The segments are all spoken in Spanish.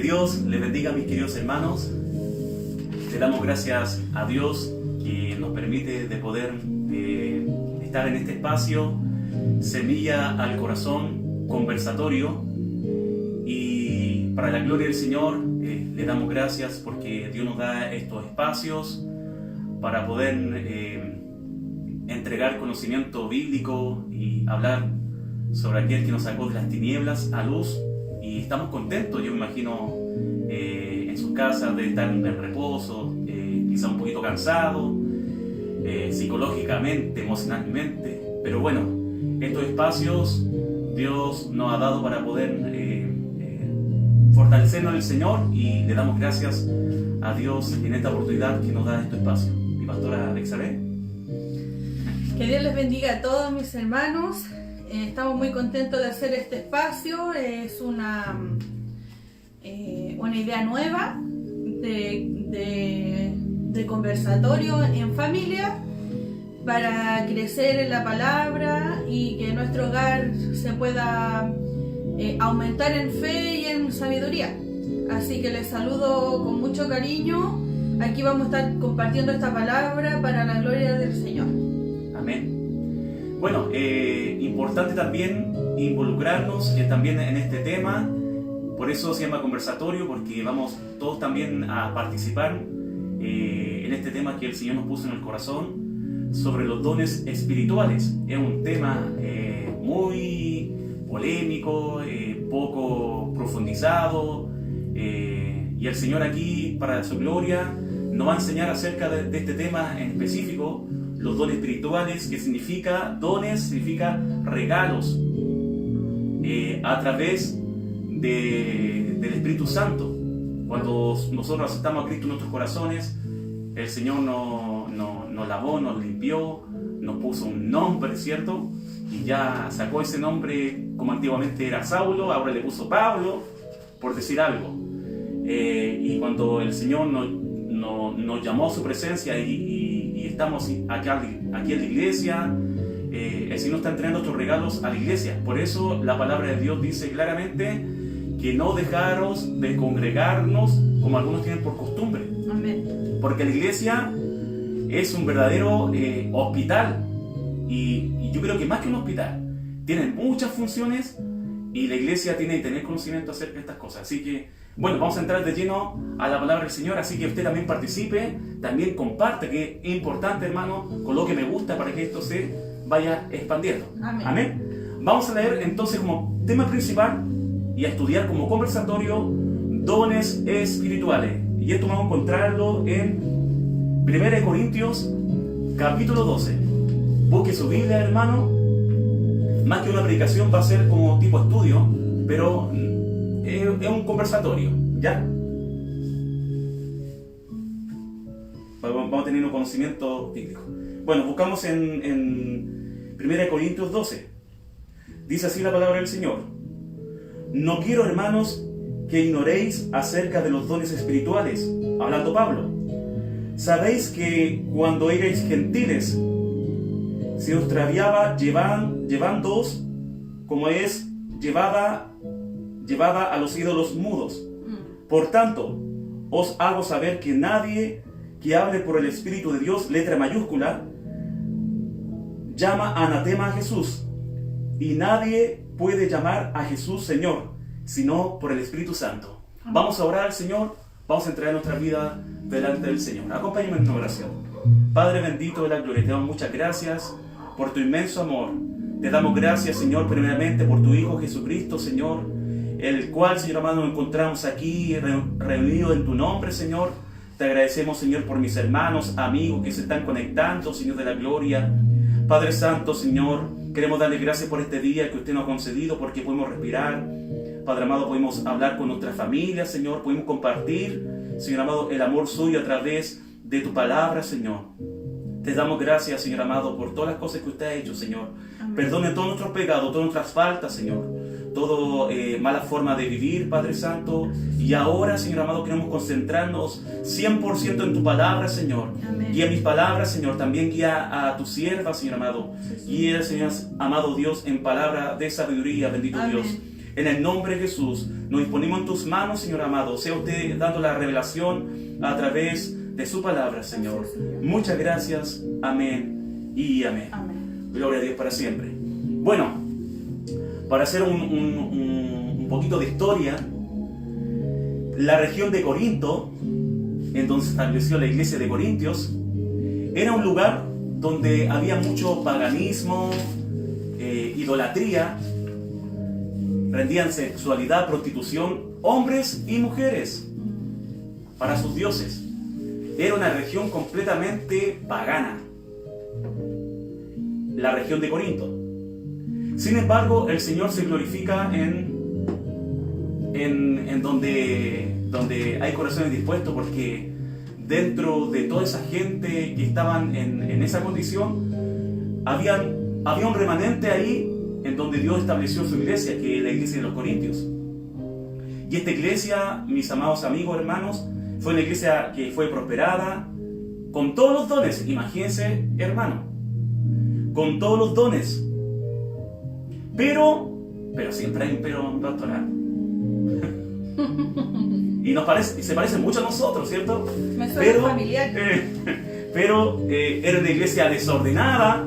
Dios les bendiga, mis queridos hermanos. Le damos gracias a Dios que nos permite de poder estar en este espacio, Semilla al Corazón, conversatorio. Y para la gloria del Señor, le damos gracias porque Dios nos da estos espacios para poder entregar conocimiento bíblico y hablar sobre aquel que nos sacó de las tinieblas a luz. Y estamos contentos, yo me imagino, en sus casas de estar en reposo, quizá un poquito cansado, psicológicamente, emocionalmente. Pero bueno, estos espacios Dios nos ha dado para poder fortalecernos en el Señor, y le damos gracias a Dios en esta oportunidad que nos da este espacio. Mi pastora Alexabeth. Que Dios les bendiga a todos mis hermanos. Estamos muy contentos de hacer este espacio. Es una idea nueva de conversatorio en familia para crecer en la palabra y que nuestro hogar se pueda aumentar en fe y en sabiduría. Así que les saludo con mucho cariño. Aquí vamos a estar compartiendo esta palabra para la gloria del Señor. Amén. Bueno, importante también involucrarnos también en este tema. Por eso se llama conversatorio, porque vamos todos también a participar en este tema que el Señor nos puso en el corazón sobre los dones espirituales. Es un tema muy polémico, poco profundizado, y el Señor aquí, para su gloria, nos va a enseñar acerca de este tema en específico, los dones espirituales, que significa, dones significa regalos a través del Espíritu Santo. Cuando nosotros aceptamos a Cristo en nuestros corazones, el Señor nos lavó, nos limpió, nos puso un nombre, ¿cierto? Y ya sacó ese nombre, como antiguamente era Saulo, ahora le puso Pablo, por decir algo. Y cuando el Señor nos llamó a su presencia y estamos aquí en la iglesia, el Señor está entregando estos regalos a la iglesia. Por eso la palabra de Dios dice claramente que no dejaros de congregarnos como algunos tienen por costumbre. Amén. Porque la iglesia es un verdadero hospital, y yo creo que más que un hospital, tiene muchas funciones, y la iglesia tiene que tener conocimiento acerca de estas cosas. Así que, bueno, vamos a entrar de lleno a la palabra del Señor. Así que usted también participe, también comparte, que es importante, hermano, coloque me gusta para que esto se vaya expandiendo. Amén. Amén. Vamos a leer entonces como tema principal y a estudiar como conversatorio dones espirituales. Y esto vamos a encontrarlo en 1 Corintios capítulo 12. Busque su Biblia, hermano. Más que una predicación, va a ser como tipo estudio, pero es un conversatorio, ¿ya? Vamos a tener un conocimiento bíblico. Bueno, buscamos en 1 Corintios 12. Dice así la palabra del Señor: no quiero, hermanos, que ignoréis acerca de los dones espirituales, hablando Pablo. Sabéis que cuando erais gentiles, se os traviaba llevándoos como es llevada a los ídolos mudos. Por tanto, os hago saber que nadie que hable por el Espíritu de Dios, letra mayúscula, llama anatema a Jesús, y nadie puede llamar a Jesús Señor, sino por el Espíritu Santo. Vamos a orar al Señor, vamos a entregar nuestra vida delante del Señor. Acompáñame en una oración. Padre bendito de la gloria, te damos muchas gracias por tu inmenso amor. Te damos gracias, Señor, primeramente por tu Hijo Jesucristo, Señor, el cual, Señor amado, nos encontramos aquí reunidos en tu nombre, Señor. Te agradecemos, Señor, por mis hermanos, amigos que se están conectando, Señor de la gloria. Padre Santo, Señor, queremos darle gracias por este día que usted nos ha concedido, porque podemos respirar. Padre amado, podemos hablar con nuestra familia, Señor, podemos compartir, Señor amado, el amor suyo a través de tu palabra, Señor. Te damos gracias, Señor amado, por todas las cosas que usted ha hecho, Señor. Amén. Perdone todos nuestros pecados, todas nuestras faltas, Señor. Todo mala forma de vivir, Padre Santo. Y ahora, Señor amado, queremos concentrarnos 100% en tu palabra, Señor. Amén. Guía mis palabras, Señor. También guía a tu sierva, Señor amado. Guía, Señor amado Dios, en palabra de sabiduría, bendito Amén. Dios. En el nombre de Jesús, nos disponemos en tus manos, Señor amado. Sea usted dando la revelación a través de su palabra, Señor. Muchas gracias. Amén y amén. Amén. Gloria a Dios para siempre. Bueno, para hacer un poquito de historia, la región de Corinto, en donde se estableció la iglesia de Corintios, era un lugar donde había mucho paganismo, idolatría, rendían sexualidad, prostitución, hombres y mujeres para sus dioses. Era una región completamente pagana, la región de Corinto. Sin embargo, el Señor se glorifica en donde hay corazones dispuestos, porque dentro de toda esa gente que estaban en esa condición, había un remanente ahí en donde Dios estableció su iglesia, que es la iglesia de los Corintios. Y esta iglesia, mis amados amigos, hermanos, fue una iglesia que fue prosperada con todos los dones. Imagínense, hermano, con todos los dones. Pero siempre hay un pero pastoral. Y se parece mucho a nosotros, ¿cierto? Me suena familiar. Pero era una iglesia desordenada.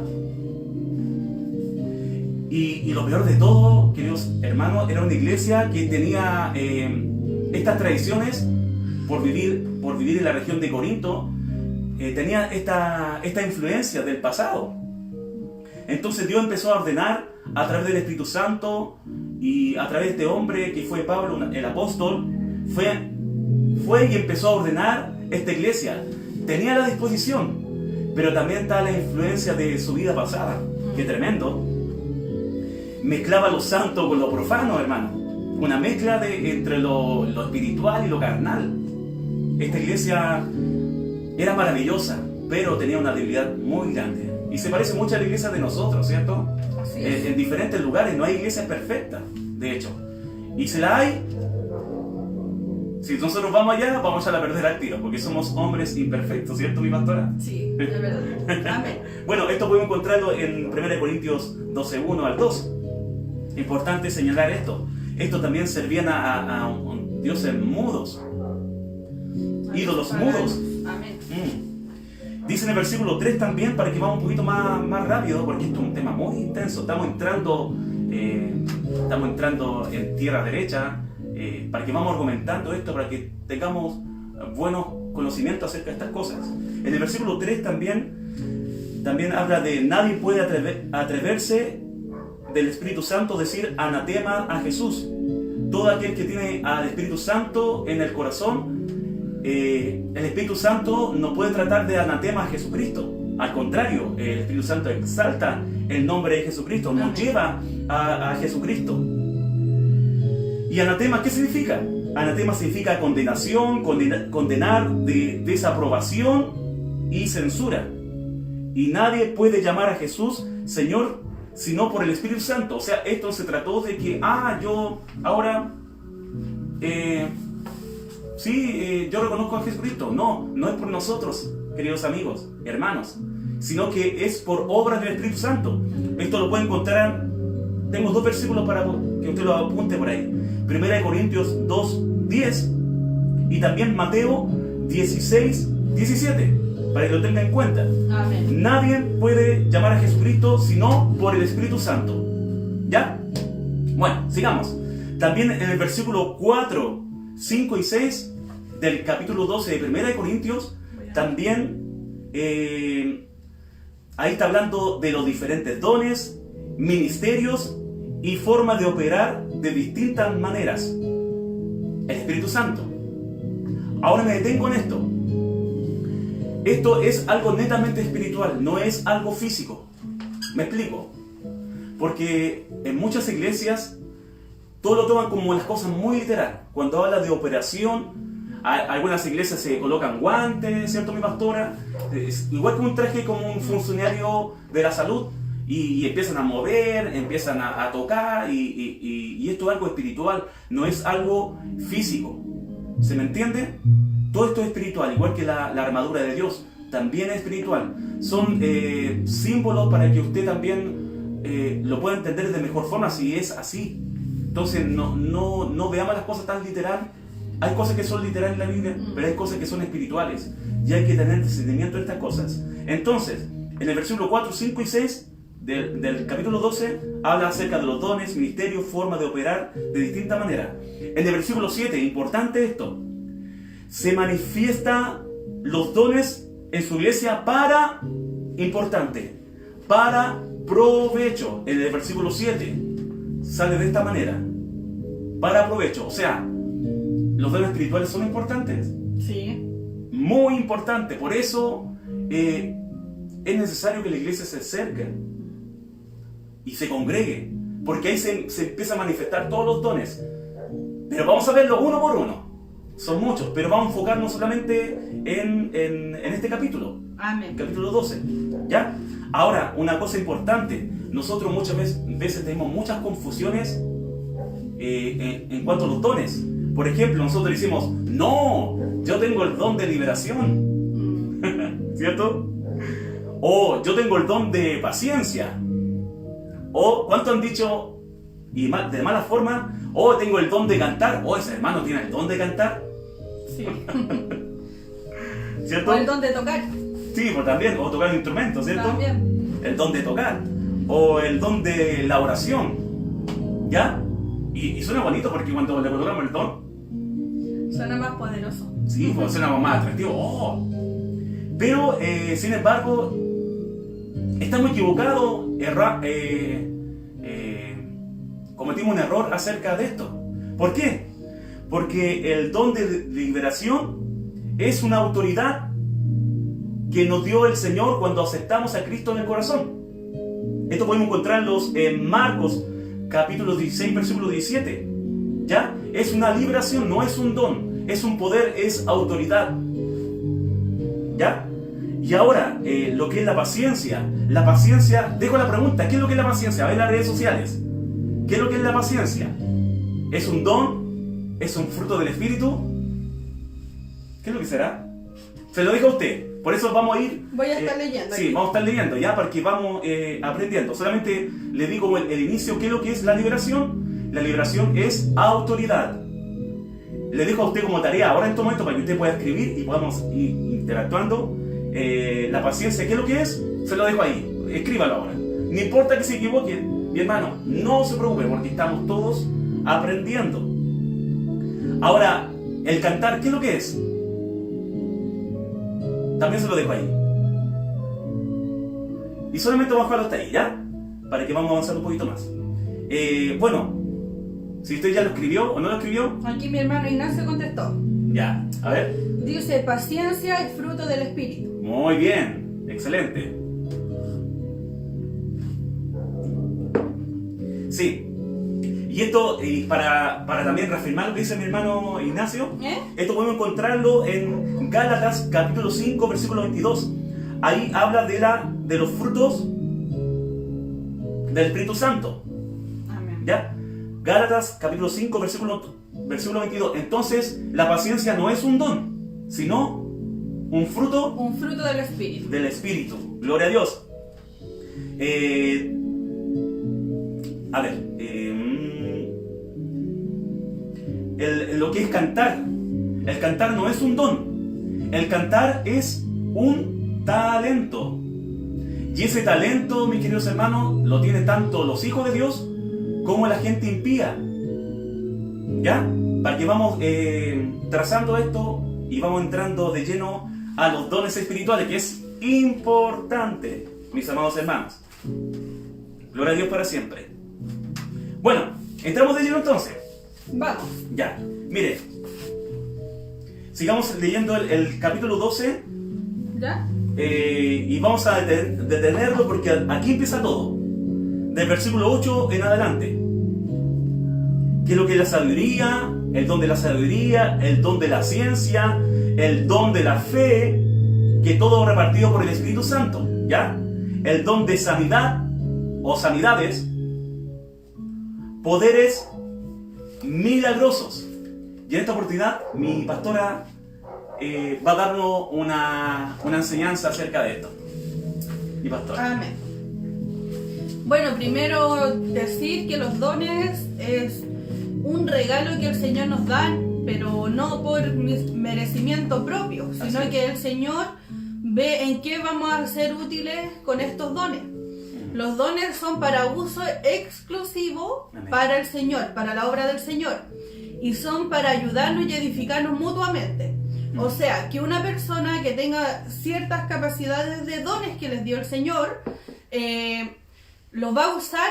Y lo peor de todo, queridos hermanos, era una iglesia que tenía estas tradiciones por vivir en la región de Corinto. Tenía esta influencia del pasado. Entonces Dios empezó a ordenar a través del Espíritu Santo y a través de este hombre que fue Pablo, el apóstol. Fue y empezó a ordenar esta iglesia. Tenía la disposición, pero también está la influencia de su vida pasada. ¡Qué tremendo! Mezclaba lo santo con lo profano, hermano. Una mezcla entre lo espiritual y lo carnal. Esta iglesia era maravillosa, pero tenía una debilidad muy grande. Y se parece mucho a la iglesia de nosotros, ¿cierto? Así es. En diferentes lugares no hay iglesias perfectas, de hecho. Y si la hay, si nosotros vamos allá, vamos a perder al tiro, porque somos hombres imperfectos, ¿cierto, mi pastora? Sí, de verdad. Amén. Bueno, esto podemos encontrarlo en 1 Corintios 12:1 al 2. Importante señalar esto. Esto también servían a dioses mudos, ídolos mudos. Amén. Dice en el versículo 3 también, para que vamos un poquito más rápido, porque esto es un tema muy intenso. Estamos entrando en tierra derecha, para que vamos argumentando esto, para que tengamos buenos conocimientos acerca de estas cosas. En el versículo 3 también habla de nadie puede atreverse del Espíritu Santo decir anatema a Jesús. Todo aquel que tiene al Espíritu Santo en el corazón, el Espíritu Santo no puede tratar de anatema a Jesucristo. Al contrario, el Espíritu Santo exalta el nombre de Jesucristo, nos lleva a Jesucristo. ¿Y anatema qué significa? Anatema significa condenación, condenar, desaprobación y censura. Y nadie puede llamar a Jesús Señor sino por el Espíritu Santo. O sea, esto se trató de que, yo ahora, yo reconozco a Jesucristo. No es por nosotros, queridos amigos, hermanos, sino que es por obra del Espíritu Santo. Esto lo pueden encontrar, tengo 2 versículos para que usted lo apunte por ahí. 1 Corintios 2:10 y también Mateo 16:17, para que lo tenga en cuenta. Amén. Nadie puede llamar a Jesucristo sino por el Espíritu Santo. ¿Ya? Bueno, sigamos. También en el versículo 4, 5 y 6 del capítulo 12 de 1 Corintios, también ahí está hablando de los diferentes dones, ministerios y formas de operar de distintas maneras. El Espíritu Santo. Ahora me detengo en esto. Esto es algo netamente espiritual, no es algo físico. Me explico. Porque en muchas iglesias todo lo toman como las cosas muy literal. Cuando habla de operación, algunas iglesias se colocan guantes, ¿cierto, mi pastora? Igual que un traje como un funcionario de la salud. Y empiezan a mover, empiezan a tocar, y esto es algo espiritual, no es algo físico. ¿Se me entiende? Todo esto es espiritual, igual que la armadura de Dios, también es espiritual. Son símbolos para que usted también lo pueda entender de mejor forma si es así. Entonces no veamos las cosas tan literal. Hay cosas que son literales en la Biblia, pero hay cosas que son espirituales. Y hay que tener discernimiento de estas cosas. Entonces, en el versículo 4, 5 y 6 del capítulo 12, habla acerca de los dones, ministerios, formas de operar de distinta manera. En el versículo 7, importante esto, se manifiesta los dones en su iglesia para, importante, para provecho. En el versículo 7 sale de esta manera, para provecho. O sea, los dones espirituales son importantes. Sí. Muy importante. Por eso es necesario que la iglesia se acerque y se congregue, porque ahí se empieza a manifestar todos los dones. Pero vamos a verlo uno por uno. Son muchos, pero vamos a enfocarnos solamente en este capítulo. Amén. Capítulo 12. ¿Ya? Ahora, una cosa importante. Nosotros muchas veces tenemos muchas confusiones en cuanto a los dones. Por ejemplo, nosotros decimos, no, yo tengo el don de liberación. ¿Cierto? O yo tengo el don de paciencia. O, ¿cuánto han dicho y de mala forma? O tengo el don de cantar. O ese hermano tiene el don de cantar. Sí. ¿Cierto? O el don de tocar. Sí, pues también. O tocar un instrumento, ¿cierto? También. El don de tocar. O el don de la oración. ¿Ya? Y suena bonito porque cuando le colocamos el don, Suena más poderoso. sí, pues suena más atractivo. ¡Oh! Pero, sin embargo, estamos equivocados, cometimos un error acerca de esto. ¿Por qué? Porque el don de liberación es una autoridad que nos dio el Señor cuando aceptamos a Cristo en el corazón. Esto podemos encontrarlos en Marcos, capítulo 16, versículo 17. ¿Ya? Es una liberación, no es un don, es un poder, es autoridad. ¿Ya? Y ahora, lo que es la paciencia, dejo la pregunta, ¿qué es lo que es la paciencia? A ver en las redes sociales. ¿Qué es lo que es la paciencia? ¿Es un don? ¿Es un fruto del Espíritu? ¿Qué es lo que será? Se lo dejo a usted. Por eso vamos a ir... Voy a estar leyendo. Sí, aquí. vamos a estar leyendo, ¿ya? Porque vamos aprendiendo. Solamente le digo el inicio, ¿qué es lo que es la liberación? La liberación es autoridad. Le dejo a usted como tarea ahora en este momento para que usted pueda escribir y podamos ir interactuando. La paciencia, ¿qué es lo que es? Se lo dejo ahí. Escríbalo ahora. No importa que se equivoque, mi hermano, no se preocupe porque estamos todos aprendiendo. Ahora, el cantar, ¿qué es lo que es? También se lo dejo ahí. Y solamente vamos a dejarlo hasta ahí, ¿ya? Para que vamos a avanzar un poquito más. Bueno, si usted ya lo escribió o no lo escribió, Aquí mi hermano Ignacio contestó. ya, a ver. Dice, paciencia es fruto del Espíritu. Muy bien, excelente. Sí. Y esto, para también reafirmar lo que dice mi hermano Ignacio, esto podemos encontrarlo en Gálatas capítulo 5, versículo 22. Ahí habla de los frutos del Espíritu Santo. Amén. ¿Ya? Gálatas capítulo 5, versículo 22. Entonces, la paciencia no es un don, sino un fruto Un fruto del Espíritu. del Espíritu. Gloria a Dios. A ver, lo que es cantar. El cantar no es un don. El cantar es un talento. Y ese talento, mis queridos hermanos, lo tienen tanto los hijos de Dios como la gente impía. ¿Ya? Para que vamos trazando esto y vamos entrando de lleno a los dones espirituales, que es importante, mis amados hermanos. Gloria a Dios para siempre. Bueno, entramos de lleno entonces. Vamos. Ya, mire. Sigamos leyendo el capítulo 12. ¿Ya? Y vamos a detenerlo porque aquí empieza todo. Del versículo 8 en adelante. ¿Qué es lo que es la sabiduría? El don de la sabiduría, el don de la ciencia, el don de la fe, que todo repartido por el Espíritu Santo, ¿ya? El don de sanidad o sanidades, poderes milagrosos. Y en esta oportunidad mi pastora va a darnos una enseñanza acerca de esto. Mi pastora. Amén. Bueno, primero decir que los dones es un regalo que el Señor nos da, pero no por merecimiento propio, sino que el Señor ve en qué vamos a ser útiles con estos dones. Los dones son para uso exclusivo para el Señor, para la obra del Señor, y son para ayudarnos y edificarnos mutuamente. O sea, que una persona que tenga ciertas capacidades de dones que les dio el Señor, los va a usar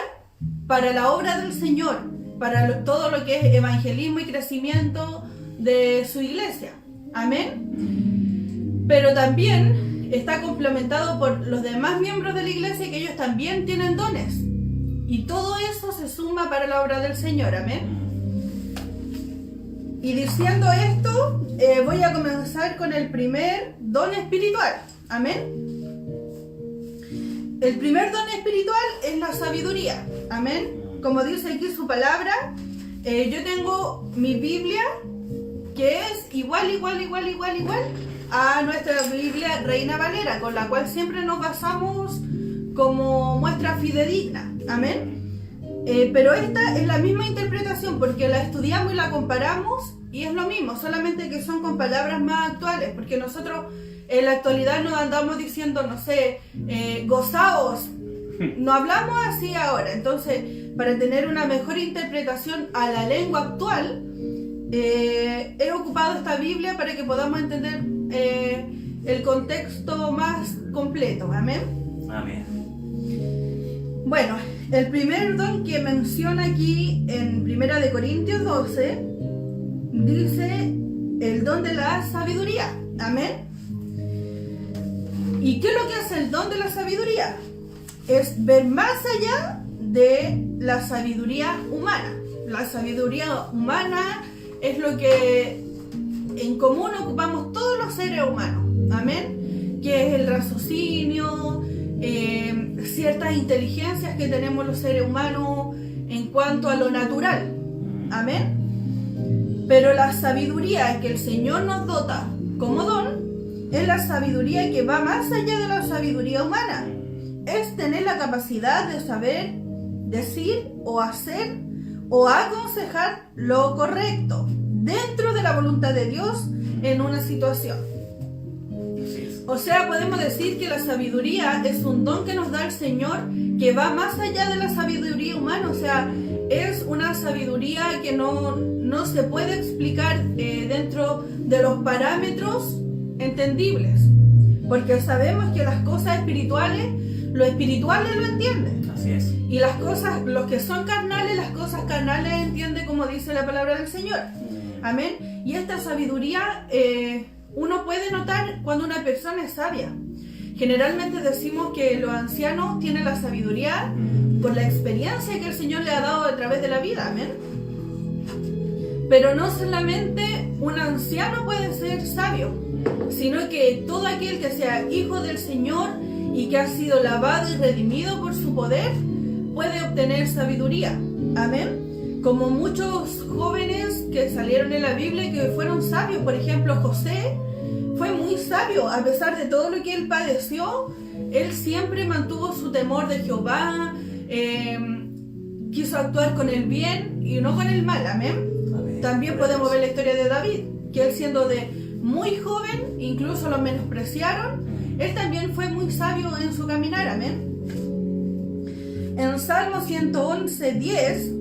para la obra del Señor, para todo lo que es evangelismo y crecimiento de su iglesia. Amén. Pero también está complementado por los demás miembros de la iglesia, que ellos también tienen dones. Y todo eso se suma para la obra del Señor. Amén. Y diciendo esto, voy a comenzar con el primer don espiritual. Amén. El primer don espiritual es la sabiduría. Amén. Como dice aquí su palabra, yo tengo mi Biblia, que es igual a nuestra Biblia Reina Valera, con la cual siempre nos basamos como muestra fidedigna. Amén. Pero esta es la misma interpretación, porque la estudiamos y la comparamos y es lo mismo, solamente que son con palabras más actuales, porque nosotros en la actualidad no andamos diciendo, no sé, gozaos, no hablamos así ahora. Entonces, para tener una mejor interpretación a la lengua actual, he ocupado esta Biblia para que podamos entender el contexto más completo. Amén. Amén. Bueno, el primer don que menciona aquí en 1 Corintios 12 dice el don de la sabiduría. Amén. ¿Y qué es lo que hace el don de la sabiduría? Es ver más allá de la sabiduría humana. La sabiduría humana es lo que en común ocupamos todos los seres humanos. Amén. Que es el raciocinio, ciertas inteligencias que tenemos los seres humanos en cuanto a lo natural. Amén. Pero la sabiduría que el Señor nos dota como don es la sabiduría que va más allá de la sabiduría humana. Es tener la capacidad de saber decir o hacer o aconsejar lo correcto dentro de la voluntad de Dios en una situación. O sea, podemos decir que la sabiduría es un don que nos da el Señor que va más allá de la sabiduría humana. O sea, es una sabiduría que no se puede explicar dentro de los parámetros entendibles, porque sabemos que las cosas espirituales, lo espirituales lo entienden. Así es. Y las cosas, los que son carnales, las cosas carnales entienden como dice la palabra del Señor. Amén. Y esta sabiduría uno puede notar cuando una persona es sabia. Generalmente decimos que los ancianos tienen la sabiduría por la experiencia que el Señor le ha dado a través de la vida. Amén. Pero no solamente un anciano puede ser sabio, sino que todo aquel que sea hijo del Señor y que ha sido lavado y redimido por su poder puede obtener sabiduría. Amén. Como muchos jóvenes que salieron en la Biblia y que fueron sabios. Por ejemplo, José fue muy sabio. A pesar de todo lo que él padeció, él siempre mantuvo su temor de Jehová, quiso actuar con el bien y no con el mal. Amén. También podemos ver la historia de David, que él siendo de muy joven, incluso lo menospreciaron, él también fue muy sabio en su caminar. Amén. En Salmo 111:10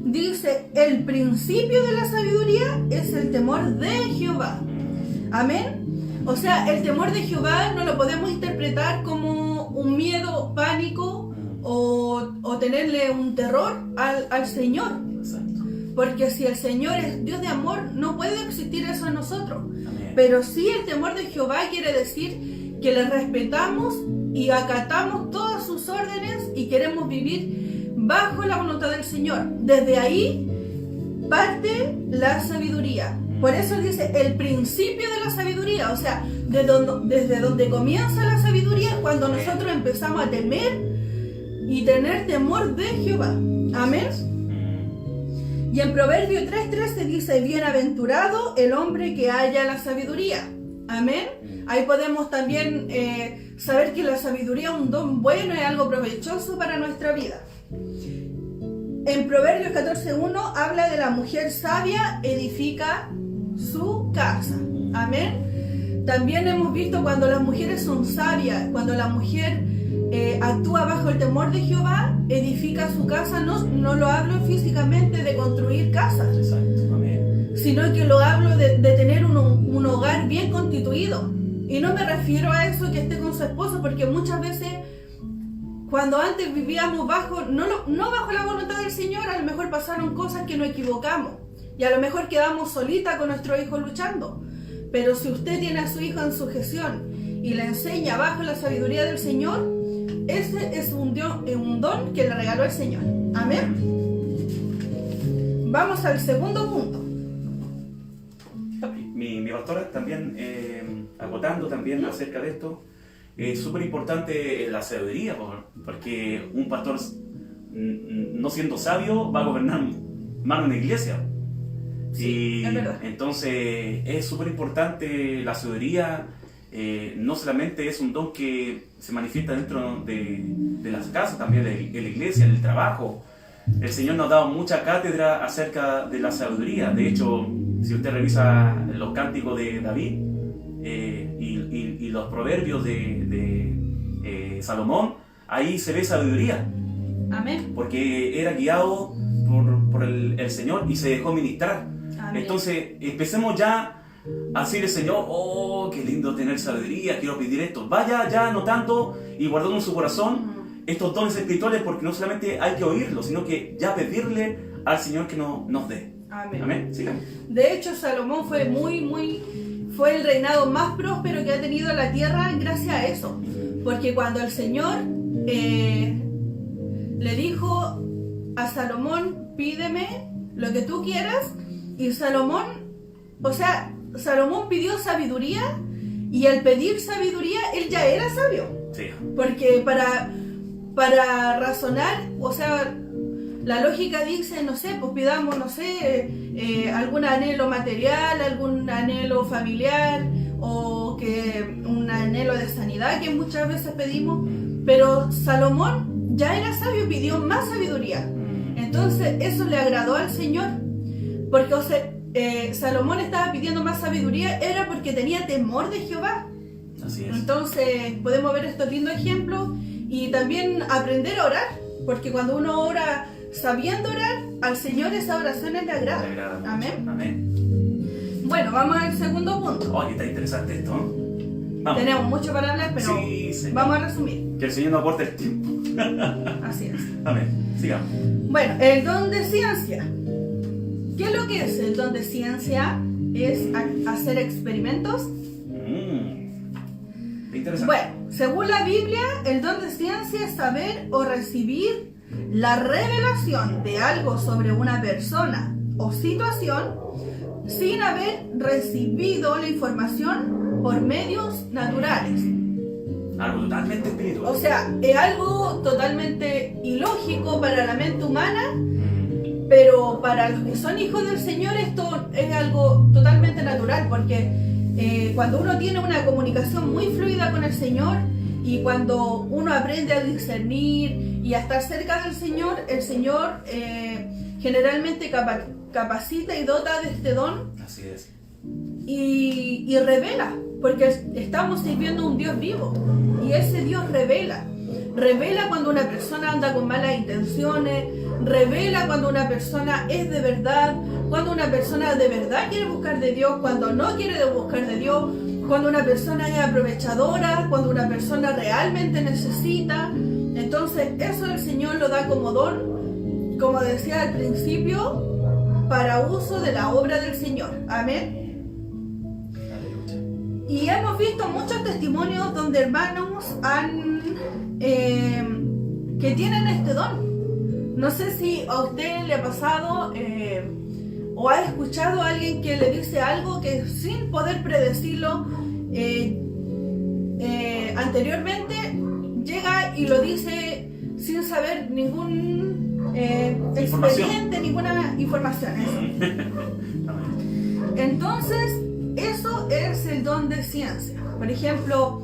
dice: el principio de la sabiduría es el temor de Jehová. Amén. O sea, el temor de Jehová no lo podemos interpretar como un miedo, pánico o tenerle un terror al Señor. Exacto. Porque si el Señor es Dios de amor, no puede existir eso en nosotros. Amén. Pero sí, el temor de Jehová quiere decir que le respetamos y acatamos todas sus órdenes y queremos vivir bajo la voluntad del Señor. Desde ahí parte la sabiduría. Por eso dice el principio de la sabiduría. O sea, desde donde comienza la sabiduría es cuando nosotros empezamos a temer y tener temor de Jehová. Amén. Y en Proverbio 3:13 dice: bienaventurado el hombre que halla la sabiduría. Amén. Ahí podemos también saber que la sabiduría es un don bueno y algo provechoso para nuestra vida. En Proverbios 14:1 habla de la mujer sabia edifica su casa. Amén. También hemos visto cuando las mujeres son sabias, cuando la mujer actúa bajo el temor de Jehová, edifica su casa. No lo hablo físicamente de construir casas. Exacto. Amén. Sino que lo hablo de tener un hogar bien constituido. Y no me refiero a eso que esté con su esposo, porque muchas veces cuando antes vivíamos no bajo la voluntad del Señor, a lo mejor pasaron cosas que nos equivocamos y a lo mejor quedamos solitas con nuestro hijo luchando. Pero si usted tiene a su hijo en sujeción y le enseña bajo la sabiduría del Señor, ese es un don que le regaló el Señor. Amén. Vamos al segundo punto. Mi pastora también, agotando también acerca de esto, es súper importante la sabiduría, porque un pastor no siendo sabio va a gobernar mal una iglesia. Sí, y es verdad. Entonces es súper importante la sabiduría. No solamente es un don que se manifiesta dentro de las casas, también de la iglesia, en el trabajo. El Señor nos ha dado mucha cátedra acerca de la sabiduría. De hecho, si usted revisa los cánticos de David y los proverbios de Salomón, ahí se ve sabiduría. Amén. Porque era guiado por el Señor y se dejó ministrar. Amén. Entonces, empecemos ya a decirle, Señor, oh, qué lindo tener sabiduría, quiero pedir esto. Vaya ya anotando y guardando en su corazón estos dones espirituales, porque no solamente hay que oírlos, sino que ya pedirle al Señor que nos dé. Amén. Amén. Sigamos. De hecho, Salomón fue fue el reinado más próspero que ha tenido la tierra gracias a eso. Porque cuando el Señor le dijo a Salomón, pídeme lo que tú quieras, y Salomón pidió sabiduría, y al pedir sabiduría, él ya era sabio. Sí. Porque para razonar, la lógica dice, no sé, pues pidamos, no sé, algún anhelo material, algún anhelo familiar, o que un anhelo de sanidad que muchas veces pedimos, pero Salomón ya era sabio, pidió más sabiduría. Entonces eso le agradó al Señor, porque Salomón estaba pidiendo más sabiduría, era porque tenía temor de Jehová. Así es. Entonces podemos ver estos lindos ejemplos y también aprender a orar, porque cuando uno ora sabiendo orar, al Señor esas oraciones le agradan. Le agrada mucho. Amén. Amén. Bueno, vamos al segundo punto. Oye, está interesante esto, ¿no? Vamos. Tenemos mucho para hablar, pero Sí, señor. vamos a resumir. Que el Señor nos aporte el tiempo. Así es. Amén. Sigamos. Bueno, el don de ciencia. ¿Qué es lo que es el don de ciencia? Es hacer experimentos. Interesante. Bueno, según la Biblia, el don de ciencia es saber o recibir la revelación de algo sobre una persona o situación sin haber recibido la información por medios naturales. Algo totalmente espiritual. O sea, es algo totalmente ilógico para la mente humana, pero para los que son hijos del Señor esto es algo totalmente natural, porque cuando uno tiene una comunicación muy fluida con el Señor y cuando uno aprende a discernir y a estar cerca del Señor, el Señor generalmente capacita y dota de este don. Así es. Y revela, porque estamos sirviendo a un Dios vivo y ese Dios revela cuando una persona anda con malas intenciones, revela cuando una persona es de verdad, cuando una persona de verdad quiere buscar de Dios, cuando no quiere buscar de Dios, cuando una persona es aprovechadora, cuando una persona realmente necesita. Entonces eso el Señor lo da como don, como decía al principio, para uso de la obra del Señor. Amén. Y hemos visto muchos testimonios donde hermanos que tienen este don. No sé si a usted le ha pasado o ha escuchado a alguien que le dice algo que sin poder predecirlo anteriormente llega y lo dice sin saber ningún expediente, ninguna información. Entonces, eso es el don de ciencia. Por ejemplo,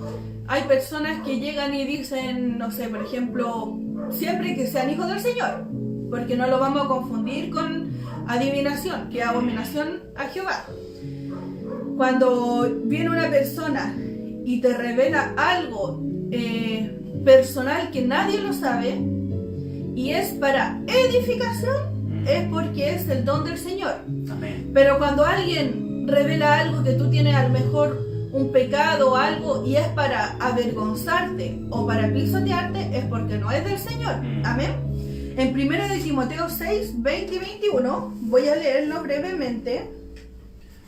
hay personas que llegan y dicen, no sé, por ejemplo, siempre que sean hijos del Señor. porque no lo vamos a confundir con adivinación, que es abominación a Jehová. Cuando viene una persona y te revela algo personal que nadie lo sabe y es para edificación, es porque es el don del Señor. Amén. Pero cuando alguien revela algo que tú tienes, a lo mejor un pecado o algo, y es para avergonzarte o para pisotearte, es porque no es del Señor. Amén. En 1 de Timoteo 6, 20 y 21, voy a leerlo brevemente.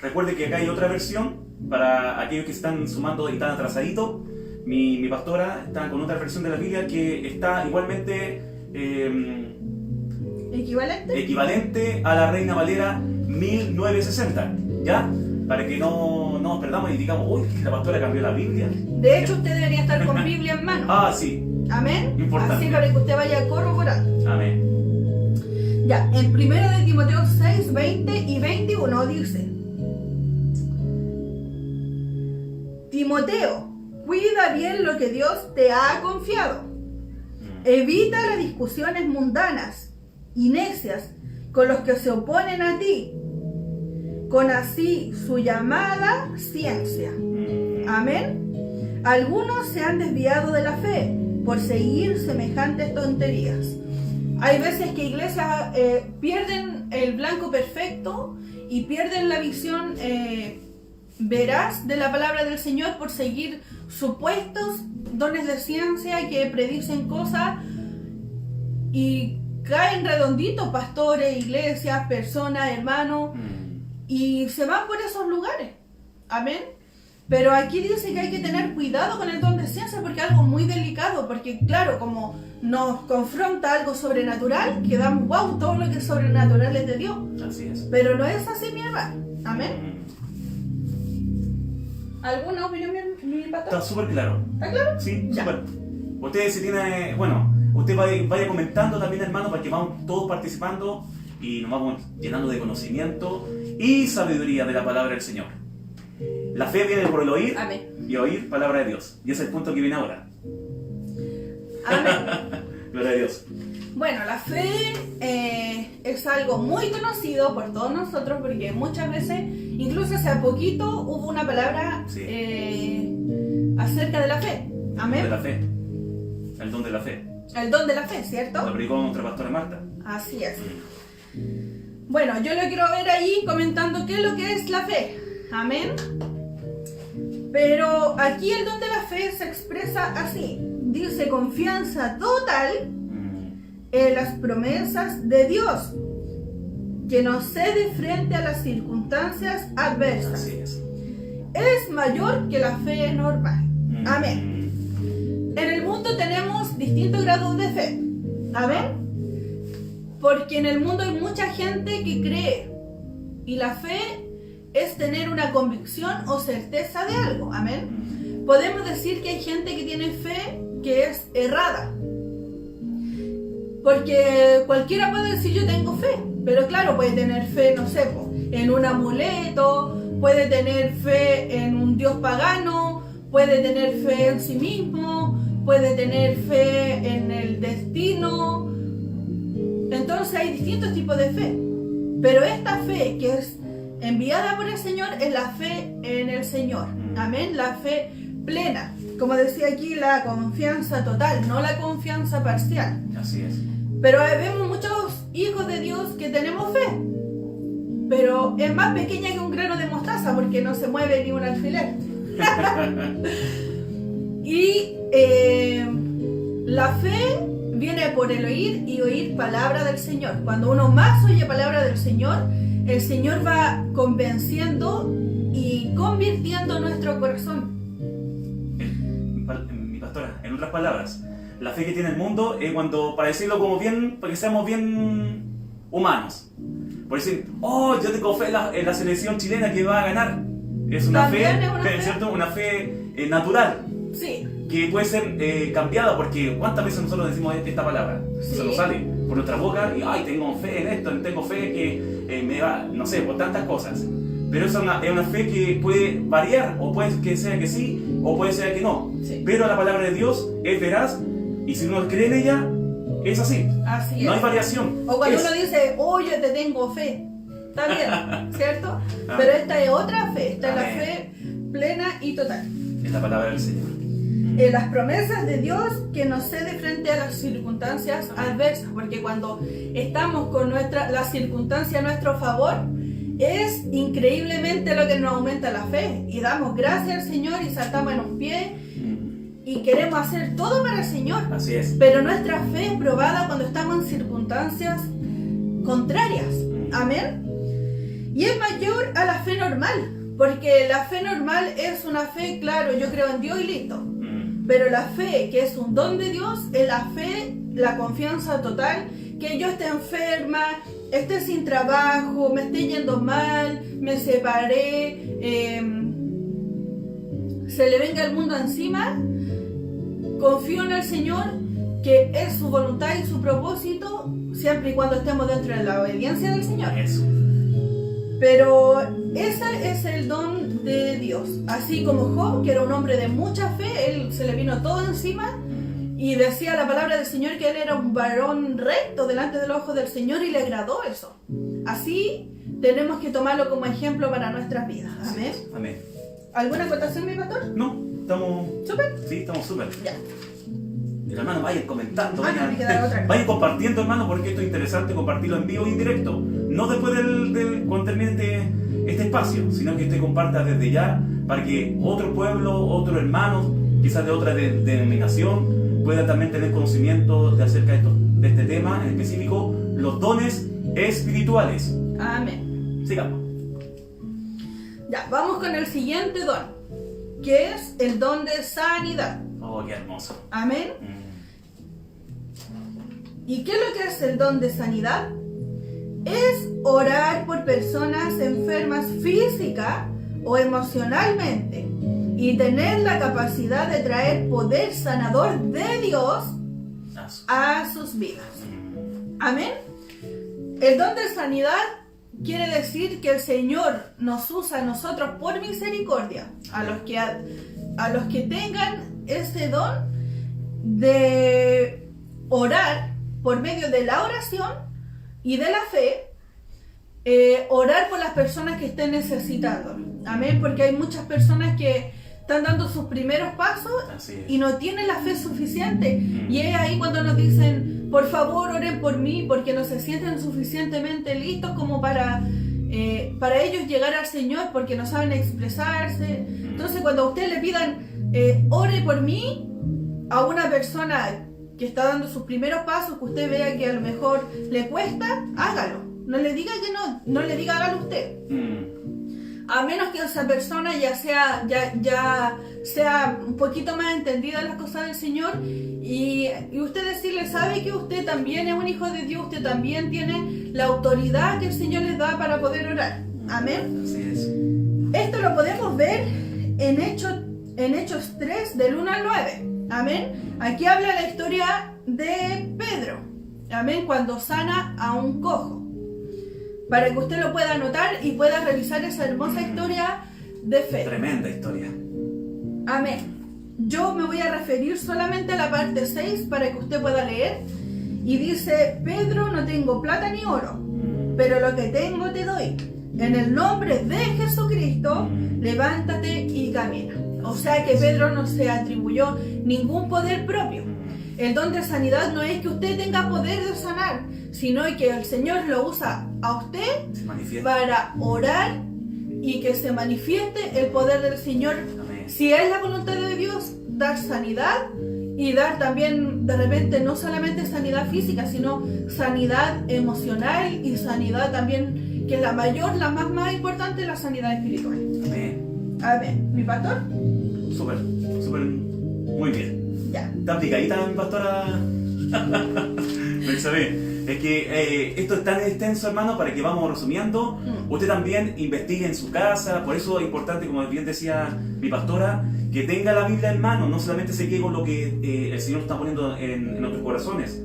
Recuerde que acá hay otra versión para aquellos que están sumando y están atrasaditos. Mi pastora está con otra versión de la Biblia que está igualmente equivalente a la Reina Valera 1960, ¿ya? Para que no nos perdamos y digamos, uy, la pastora cambió la Biblia. De hecho, usted debería estar con Biblia en mano. Ah, sí. Amén. Importante. Así para que usted vaya corroborando. Amén. Ya, en 1 de Timoteo 6, 20 y 21 dice: Timoteo, cuida bien lo que Dios te ha confiado. Evita las discusiones mundanas y necias con los que se oponen a ti, con así su llamada ciencia. Amén. Algunos se han desviado de la fe por seguir semejantes tonterías. Hay veces que iglesias pierden el blanco perfecto y pierden la visión veraz de la palabra del Señor por seguir supuestos dones de ciencia que predicen cosas y caen redonditos pastores, iglesias, personas, hermanos, y se van por esos lugares. Amén. Pero aquí dice que hay que tener cuidado con el don de ciencia porque es algo muy delicado, porque claro, como nos confronta algo sobrenatural, quedamos, wow, todo lo que es sobrenatural es de Dios. Así es. Pero no es así, mi hermano. Amén. ¿Alguna opinión, mi pastor? Está súper claro. ¿Está claro? Sí, Ya. súper. Usted si tiene, usted vaya comentando también, hermano, para que vamos todos participando y nos vamos llenando de conocimiento y sabiduría de la palabra del Señor. La fe viene por el oír. Amén. Y oír palabra de Dios. Y ese es el punto que viene ahora. Amén. Gloria a Dios. Bueno, la fe es algo muy conocido por todos nosotros porque muchas veces, incluso hace poquito, hubo una palabra acerca de la fe. Amén. De la fe. El don de la fe. El don de la fe, ¿cierto? Lo predicó nuestra pastora Marta. Así es. Bueno, yo lo quiero ver ahí comentando qué es lo que es la fe. Amén. Pero aquí el don de la fe se expresa así. Dice confianza total en las promesas de Dios, que nos cede frente a las circunstancias adversas. Así es. Es mayor que la fe normal. Amén. En el mundo tenemos distintos grados de fe. Amén. Porque en el mundo hay mucha gente que cree. Y la fe es tener una convicción o certeza de algo. Amén. Podemos decir que hay gente que tiene fe que es errada. Porque cualquiera puede decir yo tengo fe. Pero claro, puede tener fe, no sé, en un amuleto, puede tener fe en un dios pagano, puede tener fe en sí mismo, puede tener fe en el destino. Entonces hay distintos tipos de fe. Pero esta fe que es enviada por el Señor es la fe en el Señor. Amén. La fe plena. Como decía aquí, la confianza total, no la confianza parcial. Así es. Pero vemos muchos hijos de Dios que tenemos fe. Pero es más pequeña que un grano de mostaza porque no se mueve ni un alfiler. Y la fe viene por el oír y oír palabra del Señor. Cuando uno más oye palabra del Señor, el Señor va convenciendo y convirtiendo nuestro corazón. Mi pastora, en otras palabras, la fe que tiene el mundo es cuando, para decirlo como bien, para que seamos bien humanos, por decir, oh, yo tengo fe en la selección chilena que va a ganar. Es una fe, También es una fe. ¿cierto? Una fe natural. Sí. Que puede ser cambiada, porque ¿cuántas veces nosotros decimos esta palabra? Sí. Se nos sale por nuestra boca y ay, tengo fe en esto, tengo fe que me va, no sé, por tantas cosas. Pero es una fe que puede variar, o puede que sea que sí, o puede ser que no. Sí. Pero la palabra de Dios es veraz, y si uno cree en ella, es así. Así es. No hay variación. O cuando Es. uno dice, oh, yo te tengo fe. Está bien, ¿cierto? Amén. Pero esta es otra fe. Esta es la Amén. fe plena y total. Es la palabra del Señor. Las promesas de Dios que nos cede frente a las circunstancias adversas, porque cuando estamos con la circunstancia a nuestro favor, es increíblemente lo que nos aumenta la fe, y damos gracias al Señor y saltamos en un pie y queremos hacer todo para el Señor. Así es. Pero nuestra fe es probada cuando estamos en circunstancias contrarias. Amén. Y es mayor a la fe normal, porque la fe normal es una fe, claro, yo creo en Dios y listo. Pero la fe, que es un don de Dios, es la fe, la confianza total, que yo esté enferma, esté sin trabajo, me esté yendo mal, me separé, se le venga el mundo encima, confío en el Señor, que es su voluntad y su propósito, siempre y cuando estemos dentro de la obediencia del Señor. Eso. Pero ese es el don de Dios. Así como Job, que era un hombre de mucha fe, él se le vino todo encima y decía la palabra del Señor que él era un varón recto delante de los ojos del Señor y le agradó eso. Así tenemos que tomarlo como ejemplo para nuestras vidas. Amén. Amén. ¿Alguna acotación, mi pastor? No, estamos... ¿Súper? Sí, estamos súper. Ya. Hermano, vayan comentando, Ah, no, me queda otra. vayan compartiendo, hermano, porque esto es interesante compartirlo en vivo y en directo. No después cuando termine este espacio, sino que usted comparta desde ya para que otro pueblo, otro hermano, quizás de otra denominación, pueda también tener conocimiento acerca de este tema, en específico, los dones espirituales. Amén. Sigamos. Ya, vamos con el siguiente don, que es el don de sanidad. Oh, qué hermoso. Amén. ¿Y qué es lo que es el don de sanidad? Es orar por personas enfermas física o emocionalmente y tener la capacidad de traer poder sanador de Dios a sus vidas. Amén. El don de sanidad quiere decir que el Señor nos usa a nosotros por misericordia, a los que tengan ese don de orar por medio de la oración y de la fe, orar por las personas que estén necesitando. Amén, porque hay muchas personas que están dando sus primeros pasos y no tienen la fe suficiente. Y es ahí cuando nos dicen, por favor oren por mí, porque no se sienten suficientemente listos como para ellos llegar al Señor, porque no saben expresarse. Entonces cuando a usted le pidan, ore por mí, a una persona que está dando sus primeros pasos, que usted vea que a lo mejor le cuesta, hágalo. No le diga que no le diga hágalo usted. A menos que esa persona ya sea un poquito más entendida en las cosas del Señor y usted decirle, sabe que usted también es un hijo de Dios, usted también tiene la autoridad que el Señor les da para poder orar. Amén. Así es. Esto lo podemos ver en Hechos 3 del 1 al 9. Amén. Aquí habla la historia de Pedro. Amén. Cuando sana a un cojo. Para que usted lo pueda anotar y pueda revisar esa hermosa historia de fe. Tremenda historia. Amén. Yo me voy a referir solamente a la parte 6 para que usted pueda leer. Y dice, Pedro, no tengo plata ni oro, pero lo que tengo te doy. En el nombre de Jesucristo, levántate y camina. O sea que Pedro no se atribuyó ningún poder propio. El don de sanidad no es que usted tenga poder de sanar, sino que el Señor lo usa a usted para orar y que se manifieste el poder del Señor. Amén. Si es la voluntad de Dios, dar sanidad y dar también, de repente, no solamente sanidad física, sino sanidad emocional y sanidad también, que es la mayor, la más importante, la sanidad espiritual. Amén. Amén. ¿Mi pastor? Súper, muy bien. Ya. Está aplicadita, mi pastora. Isabel. Es que esto es tan extenso, hermano, para que vamos resumiendo. Usted también investigue en su casa. Por eso es importante, como bien decía mi pastora, que tenga la Biblia en mano. No solamente se quede con lo que el Señor está poniendo en nuestros corazones.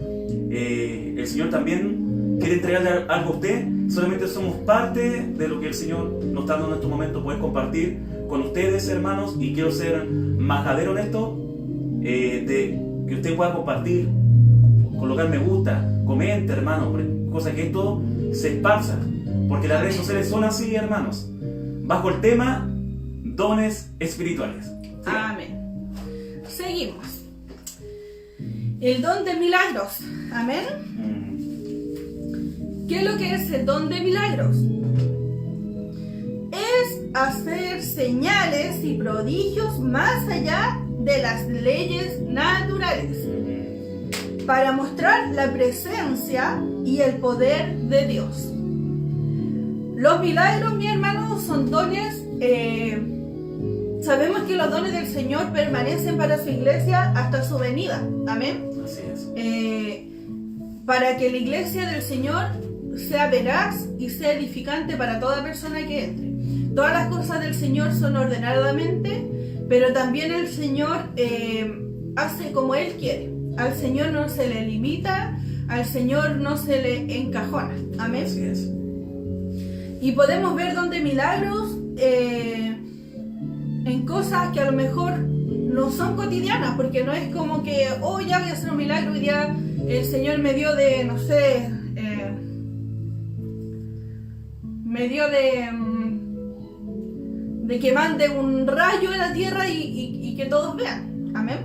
El Señor también quiere entregarle algo a usted. Solamente somos parte de lo que el Señor nos está dando en estos momentos, poder compartir con ustedes, hermanos. Y quiero ser majadero en esto, de que usted pueda compartir colocar me gusta, comente, hermano, cosa que esto se esparza, porque las redes sociales son así, hermanos, bajo el tema dones espirituales. ¿Sí? Amén. Seguimos. El don de milagros. Amén. ¿Qué es lo que es el don de milagros? Es hacer señales y prodigios más allá de las leyes naturales, para mostrar la presencia y el poder de Dios. Los milagros, mi hermano, son dones. Sabemos que los dones del Señor permanecen para su iglesia hasta su venida. Amén. Así es. Para que la iglesia del Señor sea veraz y sea edificante para toda persona que entre. Todas las cosas del Señor son ordenadamente, pero también el Señor hace como Él quiere. Al Señor no se le limita, al Señor no se le encajona. Amén. Así es. Y podemos ver donde milagros en cosas que a lo mejor no son cotidianas, porque no es como que, oh, ya voy a hacer un milagro y ya el Señor me dio de, no sé, me dio de que mande un rayo en la tierra y que todos vean. Amén.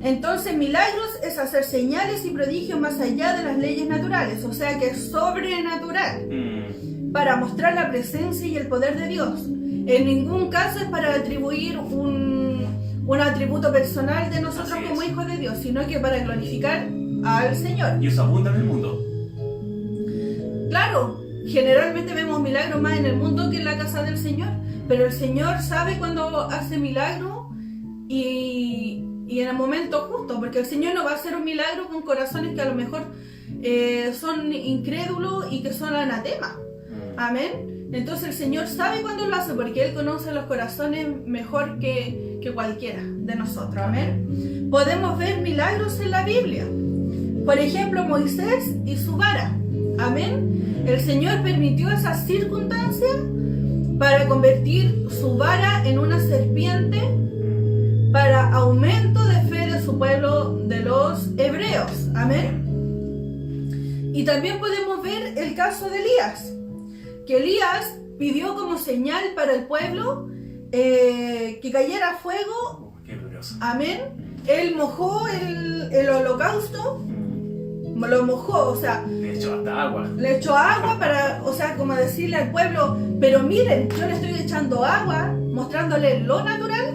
Entonces, milagros es hacer señales y prodigios más allá de las leyes naturales, o sea que es sobrenatural, para mostrar la presencia y el poder de Dios. En ningún caso es para atribuir un atributo personal de nosotros como hijos de Dios, sino que para glorificar al Señor. Y eso abunda en el mundo. Claro, generalmente vemos milagros más en el mundo que en la casa del Señor, pero el Señor sabe cuando hace milagro y en el momento justo, porque el Señor no va a hacer un milagro con corazones que a lo mejor son incrédulos y que son anatema. Amén. Entonces el Señor sabe cuándo lo hace, porque Él conoce los corazones mejor que cualquiera de nosotros. Amén. Podemos ver milagros en la Biblia. Por ejemplo, Moisés y su vara. Amén. El Señor permitió esas circunstancias para convertir su vara en una serpiente, para aumento de fe de su pueblo, de los hebreos. Amén. Y también podemos ver el caso de Elías, que Elías pidió como señal para el pueblo que cayera fuego. Qué glorioso. Amén. Él mojó el holocausto, lo mojó, o sea, Le echó hasta agua. le echó agua para, o sea, como decirle al pueblo, pero miren, yo le estoy echando agua, mostrándole lo natural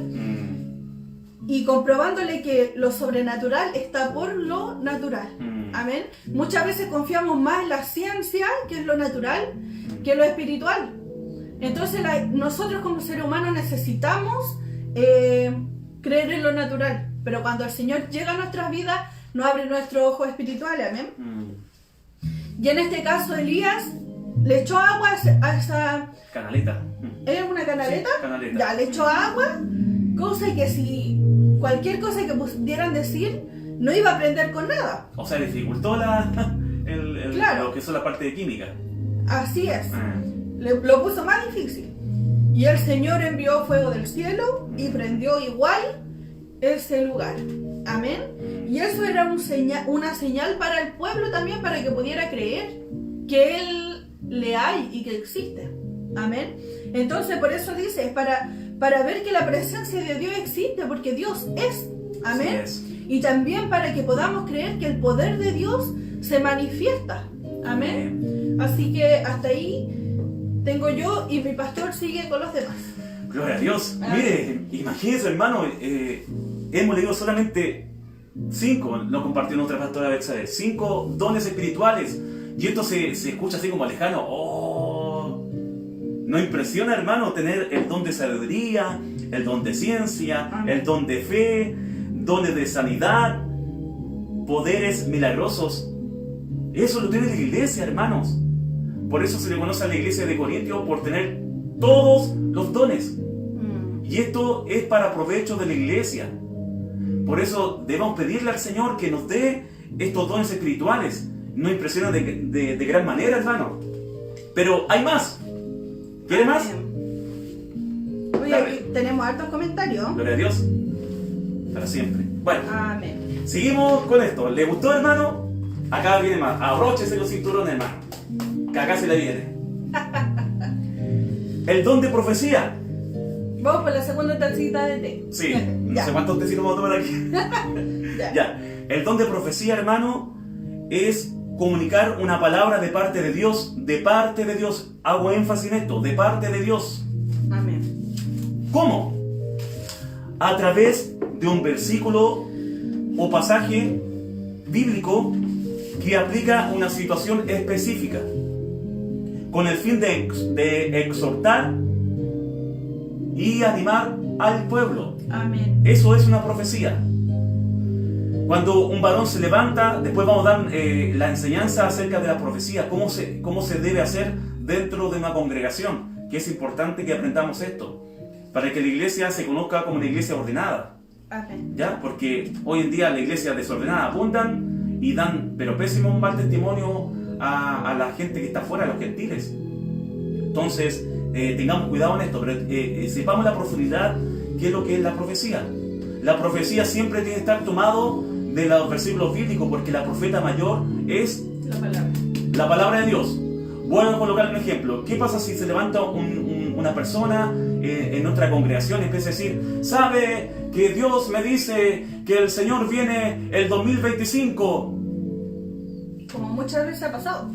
y comprobándole que lo sobrenatural está por lo natural. Amén. Muchas veces confiamos más en la ciencia, que es lo natural, que lo espiritual. Entonces nosotros como seres humanos necesitamos creer en lo natural, pero cuando el Señor llega a nuestras vidas nos abre nuestros ojos espirituales. Amén. Y en este caso Elías le echó agua a esa Canaleta. ¿es una canaleta? Sí, canaleta. Ya, le echó agua, cosa que si cualquier cosa que pudieran decir no iba a aprender con nada. O sea, dificultó Claro. lo que son la parte de química. Así es. Lo puso más difícil. Y el Señor envió fuego del cielo y prendió igual ese lugar. Amén. Y eso era una señal para el pueblo también, para que pudiera creer que Él le hay y que existe. Amén. Entonces por eso dice, es para ver que la presencia de Dios existe, porque Dios es. Amén. Así es. Y también para que podamos creer que el poder de Dios se manifiesta. Amén. Así que hasta ahí tengo yo y mi pastor sigue con los demás. Gloria a Dios. Mire, imagínense, hermano, hemos leído solamente 5, lo compartió nuestra pastora Betsabe, 5 dones espirituales. Y esto se escucha así como lejano. Oh, nos impresiona, hermano, tener el don de sabiduría, el don de ciencia, el don de fe, dones de sanidad, poderes milagrosos. Eso lo tiene la iglesia, hermanos. Por eso se le conoce a la iglesia de Corintios por tener todos los dones. Y esto es para provecho de la iglesia. Por eso debemos pedirle al Señor que nos dé estos dones espirituales. Nos impresiona de gran manera, hermano. Pero hay más. ¿Quiere más? Oye, aquí tenemos hartos comentarios. Gloria a Dios. Para siempre. Bueno. Amén. Seguimos con esto. ¿Le gustó, hermano? Acá viene más. Abróchese los cinturones, hermano. Que acá se le viene. El don de profecía. Vamos por la segunda tacita de té. Sí, no sé cuántos tecitos vamos a tomar aquí. Ya. El don de profecía, hermano, es comunicar una palabra de parte de Dios. De parte de Dios. Hago énfasis en esto. De parte de Dios. Amén. ¿Cómo? A través de un versículo o pasaje bíblico que aplica una situación específica, con el fin de exhortar y animar al pueblo. Amén. Eso es una profecía. Cuando un varón se levanta, después vamos a dar la enseñanza acerca de la profecía, cómo se debe hacer dentro de una congregación, que es importante que aprendamos esto, para que la iglesia se conozca como una iglesia ordenada. Amén. ¿Ya? Porque hoy en día la iglesia desordenada abundan y dan, pero pésimo, mal testimonio a la gente que está fuera, a los gentiles. Entonces, tengamos cuidado en esto, pero sepamos la profundidad, qué es lo que es la profecía. La profecía siempre tiene que estar tomado de los versículos bíblicos, porque la profeta mayor es la palabra de Dios. Voy a colocar un ejemplo. ¿Qué pasa si se levanta una persona en nuestra congregación y empieza a decir: ¿sabe que Dios me dice que el Señor viene el 2025? Como muchas veces ha pasado.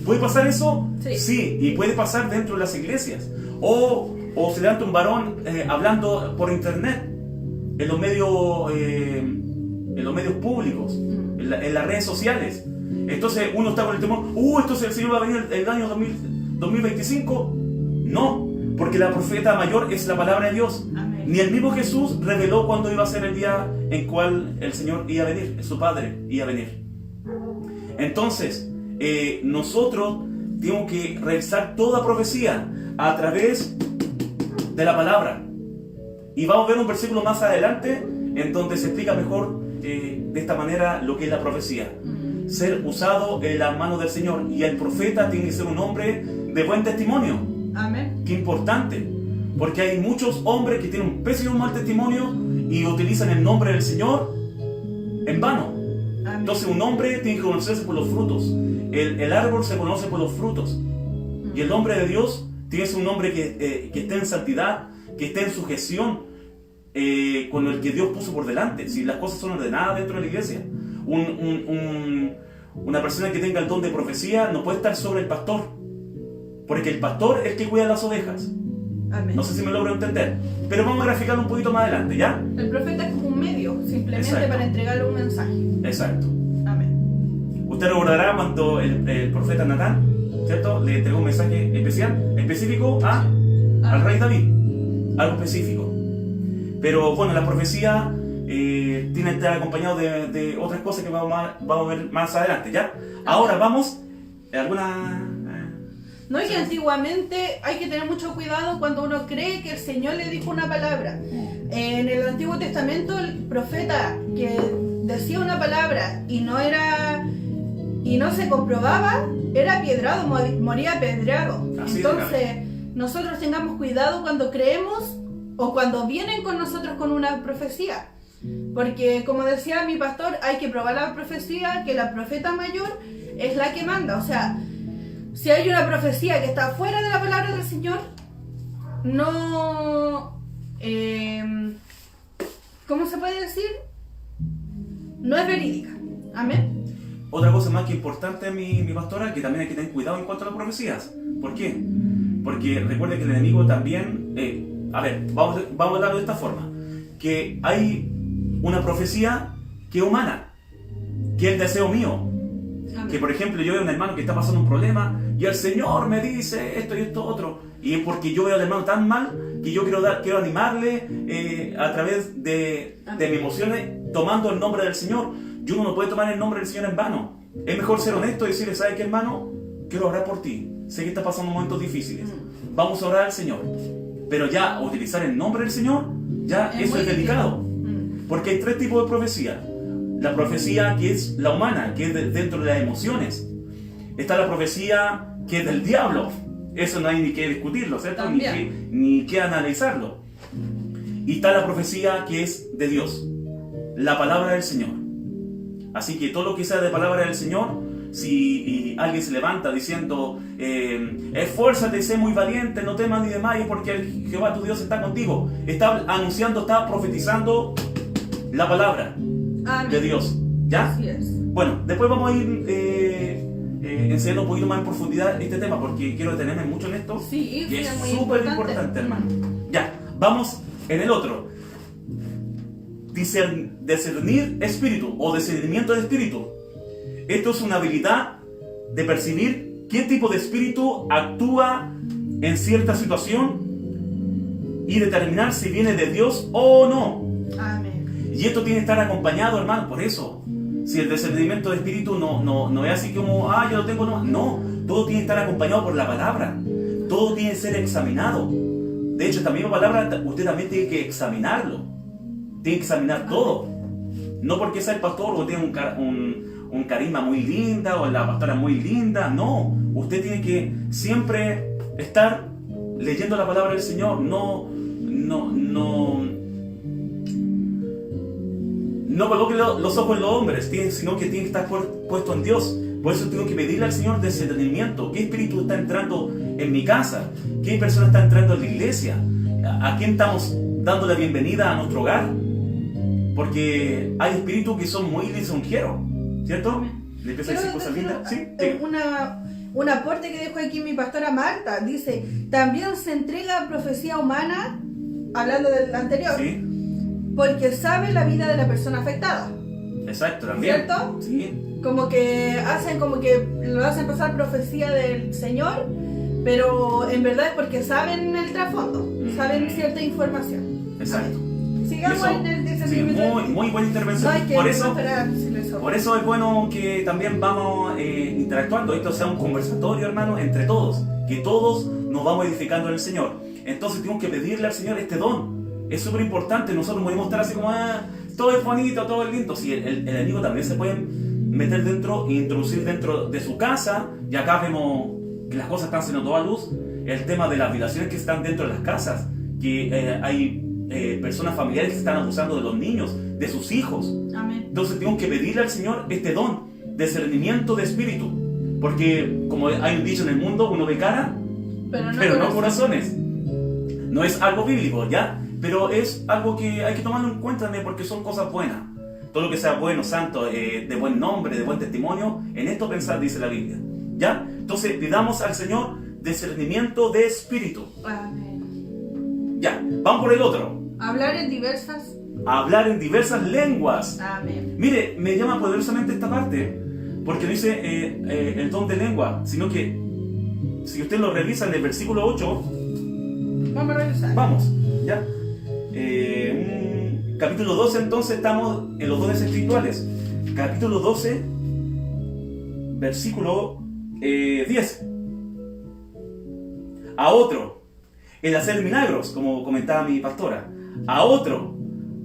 ¿Puede pasar eso? Sí. Sí, y puede pasar dentro de las iglesias. O se levanta un varón hablando por internet, en los medios públicos, en las redes sociales. Entonces uno está con el temor: entonces el Señor va a venir el año 2025. No, porque la profeta mayor es la palabra de Dios. Amén. Ni el mismo Jesús reveló cuándo iba a ser el día en cual el Señor iba a venir, su Padre iba a venir. Entonces, nosotros tenemos que revisar toda profecía a través de la palabra. Y vamos a ver un versículo más adelante en donde se explica mejor de esta manera lo que es la profecía. Ser usado en la mano del Señor. Y el profeta tiene que ser un hombre de buen testimonio. Amén. Qué importante, porque hay muchos hombres que tienen un pésimo mal testimonio y utilizan el nombre del Señor en vano. Amén. Entonces un hombre tiene que conocerse por los frutos. El árbol se conoce por los frutos. Y el hombre de Dios tiene que ser un hombre que esté en santidad, que esté en sujeción con el que Dios puso por delante. Si las cosas son ordenadas dentro de la iglesia, una persona que tenga el don de profecía no puede estar sobre el pastor, porque el pastor es el que cuida las ovejas. Amén. No sé si me logro entender, pero vamos a graficarlo un poquito más adelante, ¿ya? El profeta es como un medio, simplemente Exacto. para entregar un mensaje. Exacto. Amén. Usted recordará cuando el profeta Natán, ¿cierto?, le entregó un mensaje específico al rey David, algo específico. Pero bueno, la profecía tiene que estar acompañado de otras cosas que vamos a ver más adelante, ¿ya? Ahora vamos a alguna... No, y que antiguamente hay que tener mucho cuidado cuando uno cree que el Señor le dijo una palabra. En el Antiguo Testamento, el profeta que decía una palabra y no se comprobaba, era apedreado, moría apedreado. Así Entonces, nosotros tengamos cuidado cuando creemos o cuando vienen con nosotros con una profecía. Porque, como decía mi pastor, hay que probar la profecía, que la profeta mayor es la que manda. O sea, si hay una profecía que está fuera de la palabra del Señor, no... ¿cómo se puede decir? No es verídica. Amén. Otra cosa más que importante, mi pastora, que también hay que tener cuidado en cuanto a las profecías. ¿Por qué? Porque recuerde que el enemigo también... vamos a hablarlo de esta forma. Que hay una profecía que es humana, que es el deseo mío. Amén. Que por ejemplo yo veo a un hermano que está pasando un problema y el Señor me dice esto y esto otro, y es porque yo veo al hermano tan mal que yo quiero animarle a través de mis emociones, tomando el nombre del Señor. Y uno no puede tomar el nombre del Señor en vano. Es mejor ser honesto y decirle: ¿sabes qué, hermano? Quiero orar por ti, sé que estás pasando momentos difíciles, vamos a orar al Señor. Pero ya utilizar el nombre del Señor, ya eso es delicado. Porque hay tres tipos de profecía. La profecía que es la humana, que es dentro de las emociones. Está la profecía que es del diablo. Eso no hay ni que discutirlo, ¿cierto? Ni que analizarlo. Y está la profecía que es de Dios. la palabra del Señor. Así que todo lo que sea de palabra del Señor, si alguien se levanta diciendo, esfuérzate, sé muy valiente, no temas ni desmayes, porque Jehová tu Dios está contigo, está anunciando, está profetizando la palabra de Dios. ¿Ya? Así es. Bueno, después vamos a ir enseñando un poquito más en profundidad este tema, porque quiero detenerme mucho en esto. Sí, que es muy súper importante, hermano. Ya, vamos en el otro. Discernir espíritu o discernimiento de espíritu. Esto es una habilidad de percibir qué tipo de espíritu actúa en cierta situación y determinar si viene de Dios o no. Amén. Y esto tiene que estar acompañado, hermano, por eso. Si el discernimiento de espíritu no es así como, yo lo tengo, no, todo tiene que estar acompañado por la palabra. Todo tiene que ser examinado. De hecho, esta misma palabra usted también tiene que examinarlo. Tiene que examinar todo. No porque sea el pastor o tiene un carisma muy linda o la pastora muy linda. No, usted tiene que siempre estar leyendo la palabra del Señor. No coloque los ojos en los hombres, sino que tiene que estar puesto en Dios. Por eso tengo que pedirle al Señor discernimiento. ¿Qué espíritu está entrando en mi casa? ¿Qué persona está entrando en la iglesia? ¿A quién estamos dando la bienvenida a nuestro hogar? Porque hay espíritus que son muy lisonjeros, ¿cierto? ¿Le empieza a decir cosas lindas? ¿Sí? Un aporte que dejó aquí mi pastora Marta. Dice, también se entrega profecía humana, hablando del anterior. Sí. Porque sabe la vida de la persona afectada. Exacto, también. ¿Cierto? Sí. Como que lo hacen pasar profecía del Señor, pero en verdad es porque saben el trasfondo, saben cierta información. Exacto. Sigamos en el discernimiento. Sí, muy buena intervención. No hay que esperar si les sobra. Por eso es bueno que también vamos interactuando. Esto sea un conversatorio, hermano, entre todos. Que todos nos vamos edificando en el Señor. Entonces tenemos que pedirle al Señor este don. Es súper importante. Nosotros podemos estar así como, todo es bonito, todo es lindo. Si el enemigo también se puede meter dentro e introducir dentro de su casa. Y acá vemos que las cosas están saliendo toda luz. El tema de las violaciones que están dentro de las casas. Que hay personas familiares que están abusando de los niños, de sus hijos. Amén. Entonces tenemos que pedirle al Señor este don, discernimiento de espíritu. Porque, como hay un dicho en el mundo, uno ve cara, pero no corazones. No es algo bíblico, ¿ya? Pero es algo que hay que tomarlo en cuenta porque son cosas buenas. Todo lo que sea bueno, santo, de buen nombre, de buen testimonio, en esto pensar, dice la Biblia. ¿Ya? Entonces pidamos al Señor discernimiento de espíritu. Amén. Ya, vamos por el otro. Hablar en diversas lenguas. Amén. Mire, me llama poderosamente esta parte, porque no dice el don de lengua, sino que si usted lo revisa en el versículo 8, vamos a revisar. Vamos, ya. Capítulo 12, entonces estamos en los dones espirituales. Capítulo 12, versículo 10. A otro, el hacer milagros, como comentaba mi pastora. A otro,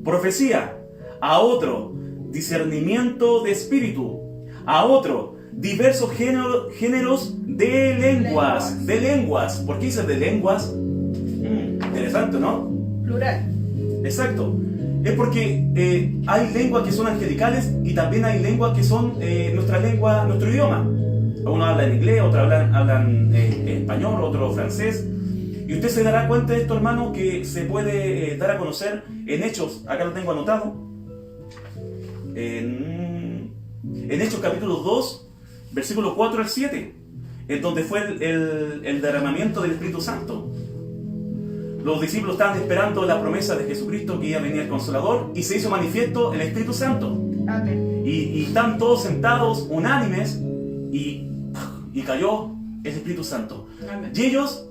profecía. A otro, discernimiento de espíritu. A otro, diversos géneros de lenguas. De lenguas. ¿Por qué dice de lenguas? Interesante, ¿no? Plural. Exacto. Es porque hay lenguas que son angelicales y también hay lenguas que son nuestra lengua, nuestro idioma. Uno habla en inglés, otros hablan español, otro francés. Y usted se dará cuenta de esto, hermano, que se puede dar a conocer en Hechos. Acá lo tengo anotado. En Hechos capítulo 2, versículo 4 al 7, en donde fue el derramamiento del Espíritu Santo. Los discípulos estaban esperando la promesa de Jesucristo, que iba a venir el Consolador, y se hizo manifiesto el Espíritu Santo. Amén. Y están todos sentados, unánimes, y cayó el Espíritu Santo. Amén. Y ellos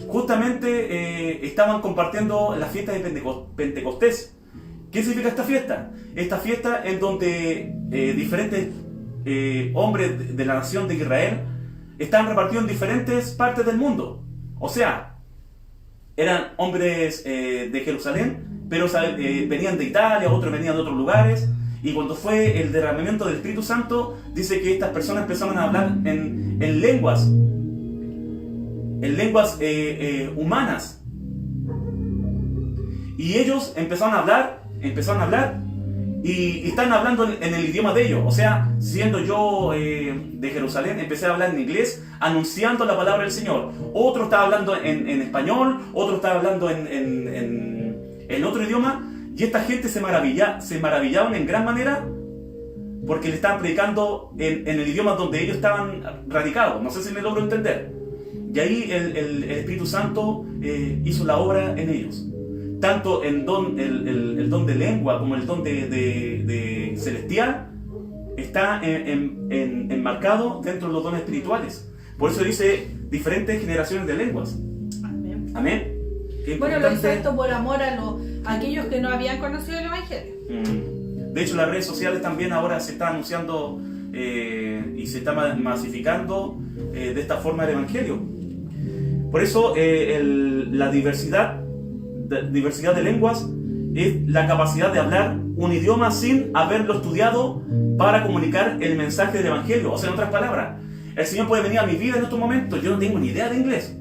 justamente estaban compartiendo la fiesta de Pentecostés. ¿Qué significa esta fiesta? Esta fiesta en donde diferentes hombres de la nación de Israel están repartidos en diferentes partes del mundo. O sea, eran hombres de Jerusalén, pero venían de Italia, otros venían de otros lugares. Y cuando fue el derramamiento del Espíritu Santo, dice que estas personas empezaron a hablar en lenguas humanas. Y ellos empezaron a hablar, y están hablando en el idioma de ellos. O sea, siendo yo de Jerusalén, empecé a hablar en inglés, anunciando la palabra del Señor. Otro estaba hablando en español, otro estaba hablando en otro idioma, y esta gente se maravillaban en gran manera porque le estaban predicando en el idioma donde ellos estaban radicados. No sé si me logro entender. Y ahí el Espíritu Santo hizo la obra en ellos. Tanto el don de lengua como el don de celestial está enmarcado dentro de los dones espirituales. Por eso dice diferentes generaciones de lenguas. Amén. Amén. Bueno, lo hizo esto por amor a aquellos que no habían conocido el Evangelio. De hecho, las redes sociales también ahora se está anunciando y se está masificando de esta forma el Evangelio. Por eso la diversidad de lenguas es la capacidad de hablar un idioma sin haberlo estudiado para comunicar el mensaje del Evangelio. O sea, en otras palabras, el Señor puede venir a mi vida en estos momentos, yo no tengo ni idea de inglés.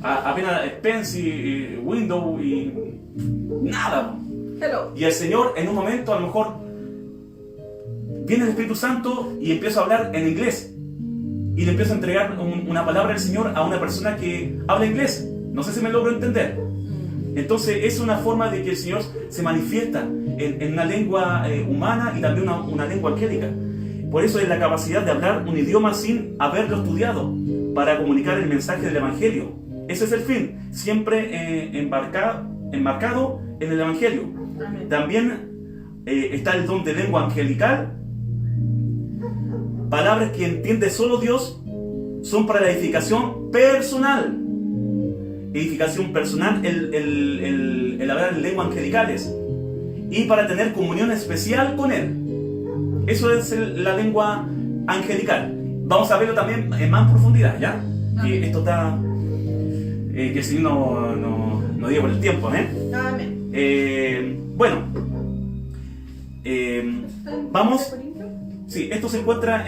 Apenas Spence, Windows y nada. Hello. Y el Señor en un momento a lo mejor viene el Espíritu Santo y empieza a hablar en inglés. Y le empieza a entregar una palabra del Señor a una persona que habla inglés. No sé si me logro entender. Entonces es una forma de que el Señor se manifiesta en una lengua humana y también una lengua angélica. Por eso es la capacidad de hablar un idioma sin haberlo estudiado para comunicar el mensaje del Evangelio. Ese es el fin, siempre enmarcado en el Evangelio. Amén. También está el don de lengua angelical. Palabras que entiende solo Dios son para la edificación personal. Edificación personal, el hablar en lenguas angelicales. Y para tener comunión especial con Él. Eso es la lengua angelical. Vamos a verlo también en más profundidad, ¿ya? Que esto está... que el Señor no diga por el tiempo, ¿eh? Amén. Bueno. Vamos... Sí, esto se encuentra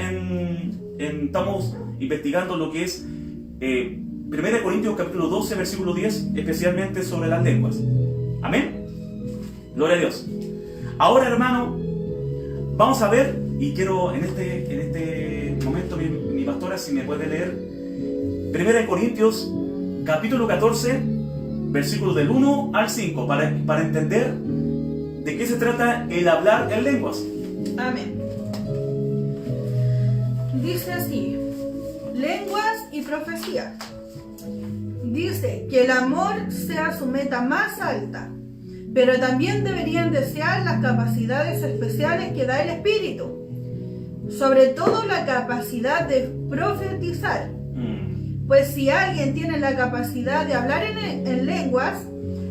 estamos investigando lo que es 1 Corintios capítulo 12, versículo 10, especialmente sobre las lenguas. Amén. Gloria a Dios. Ahora, hermano, vamos a ver, y quiero en este momento, mi pastora, si me puede leer 1 Corintios capítulo 14, versículo del 1 al 5, para entender de qué se trata el hablar en lenguas. Amén. Dice así: lenguas y profecías. Dice que el amor sea su meta más alta, pero también deberían desear las capacidades especiales que da el Espíritu, sobre todo la capacidad de profetizar. Pues si alguien tiene la capacidad de hablar en lenguas,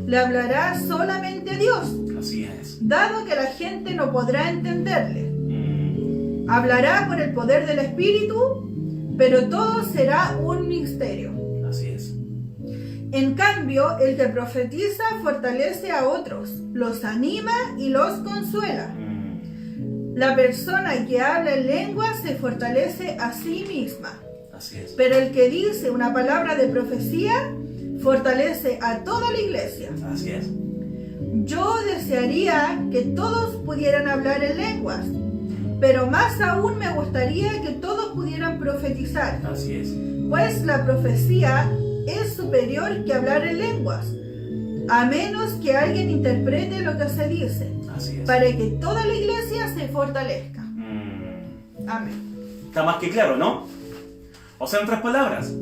le hablará solamente a Dios. Así es. Dado que la gente no podrá entenderle. Hablará por el poder del Espíritu, pero todo será un misterio. Así es. En cambio, el que profetiza fortalece a otros, los anima y los consuela. La persona que habla en lenguas se fortalece a sí misma. Así es. Pero el que dice una palabra de profecía fortalece a toda la iglesia. Así es. Yo desearía que todos pudieran hablar en lenguas, pero más aún me gustaría que todos pudieran profetizar. Así es. Pues la profecía es superior que hablar en lenguas, a menos que alguien interprete lo que se dice, Así es. para que toda la iglesia se fortalezca. Amén. Está más que claro, ¿no? O sea, en otras palabras,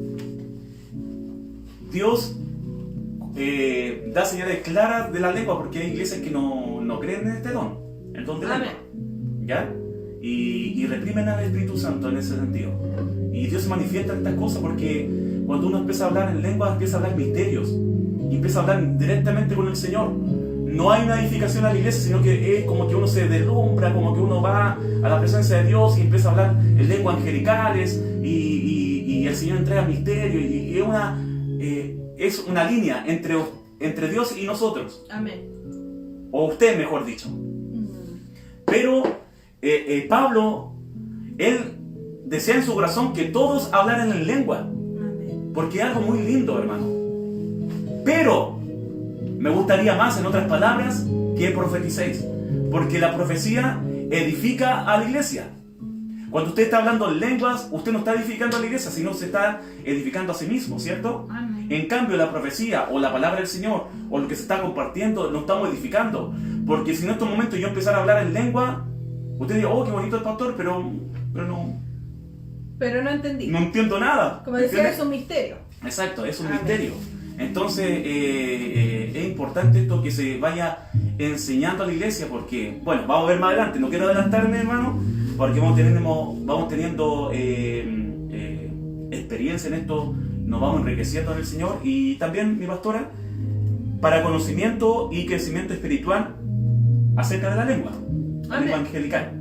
Dios da señales claras de la lengua, porque hay iglesias que no creen en este don, el don de lengua. ¿Ya? Y reprimen al Espíritu Santo en ese sentido. Y Dios se manifiesta en estas cosas porque cuando uno empieza a hablar en lengua, empieza a hablar misterios y empieza a hablar directamente con el Señor. No hay una edificación a la iglesia, sino que es como que uno se deslumbra, como que uno va a la presencia de Dios y empieza a hablar en lenguas angelicales y el Señor entrega misterio y es una línea entre Dios y nosotros. Amén. O usted, mejor dicho. Pero Pablo, él desea en su corazón que todos hablaran en lengua. Amén. Porque es algo muy lindo, hermano. Pero me gustaría más, en otras palabras, que profeticéis. Porque la profecía edifica a la iglesia. Cuando usted está hablando en lenguas, usted no está edificando a la iglesia, sino se está edificando a sí mismo, ¿cierto? Amén. En cambio, la profecía o la palabra del Señor o lo que se está compartiendo, no estamos edificando. Porque si en estos momentos yo empezara a hablar en lengua, usted dice, oh, qué bonito el pastor, pero no entendí. no entiendo nada. Como decía, ¿Entiendes? es un misterio. Exacto, es un Amén. misterio. Entonces, es importante esto que se vaya enseñando a la iglesia porque, bueno, vamos a ver más adelante, no quiero adelantarme, hermano, porque vamos teniendo experiencia en esto, nos vamos enriqueciendo en el Señor y también, mi pastora, para conocimiento y crecimiento espiritual acerca de la lengua, la Amén. lengua angelical.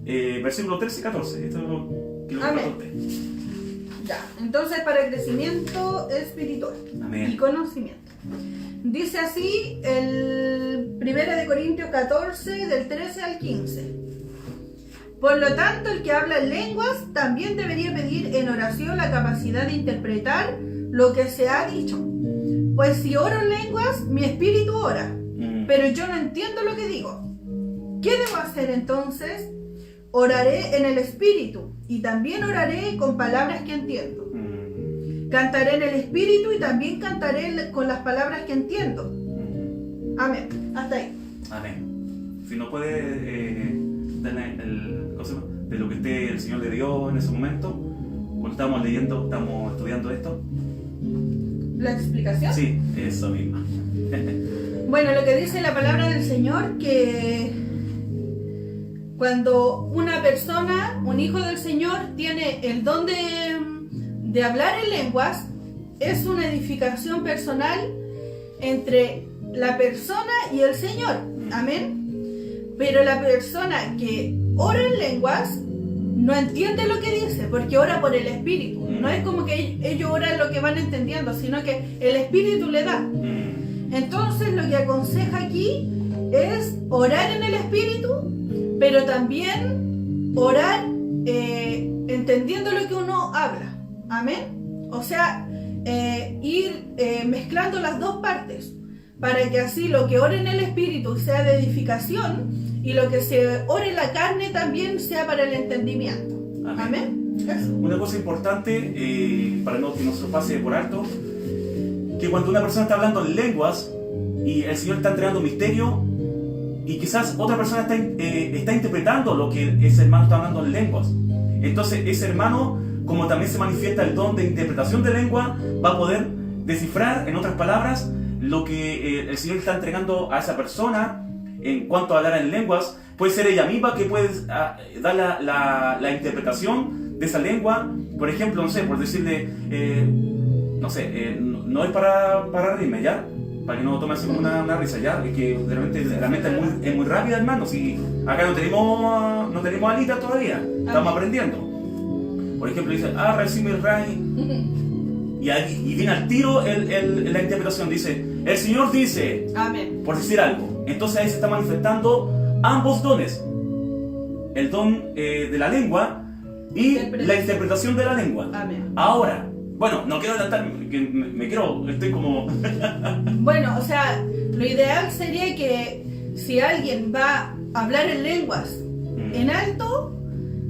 Versículo 13 y 14, esto es lo que lo Amén. comparto a usted. Ya, entonces para crecimiento espiritual Amén. y conocimiento. Dice así el 1 de Corintios 14, del 13 al 15. Por lo tanto, el que habla en lenguas también debería pedir en oración la capacidad de interpretar lo que se ha dicho. Pues si oro en lenguas, mi espíritu ora, pero yo no entiendo lo que digo. ¿Qué debo hacer entonces? Oraré en el espíritu y también oraré con palabras que entiendo. Cantaré en el espíritu y también cantaré con las palabras que entiendo. Amén. Hasta ahí. Amén. Si no puede tener de lo que el Señor le dio en ese momento, cuando estamos leyendo, estamos estudiando esto. ¿La explicación? Sí, eso mismo. Bueno, lo que dice la palabra del Señor, que cuando una persona, un hijo del Señor, tiene el don de hablar en lenguas, es una edificación personal entre la persona y el Señor. Amén. Pero la persona que ora en lenguas no entiende lo que dice, porque ora por el Espíritu. No es como que ellos oran lo que van entendiendo, sino que el Espíritu le da. Entonces lo que aconseja aquí es orar en el Espíritu, pero también orar entendiendo lo que uno habla. Amén. O sea, ir mezclando las dos partes, para que así lo que ore en el Espíritu sea de edificación y lo que se ore en la carne también sea para el entendimiento. Amén. Amén. Eso. Una cosa importante, para no que no se lo pase por alto, que cuando una persona está hablando en lenguas y el Señor está entregando misterio y quizás otra persona está interpretando lo que ese hermano está hablando en lenguas, entonces ese hermano, como también se manifiesta el don de interpretación de lengua, va a poder descifrar, en otras palabras, lo que el Señor está entregando a esa persona en cuanto a hablar en lenguas. Puede ser ella misma que puede dar la interpretación de esa lengua. Por ejemplo, no sé, por decirle, no es para reírme, ¿ya? Para que no tome así como una risa, ¿ya? Es que realmente la mente es muy rápida, hermano. Si acá no tenemos alitas todavía, estamos aprendiendo. Por ejemplo, dice, recibe el rey. Y viene al tiro la interpretación, dice, el Señor dice, Amén. por decir algo. Entonces ahí se está manifestando ambos dones, el don de la lengua y la interpretación de la lengua. Amén. Ahora, bueno, no quiero adelantar, que estoy como... Bueno, o sea, lo ideal sería que si alguien va a hablar en lenguas en alto,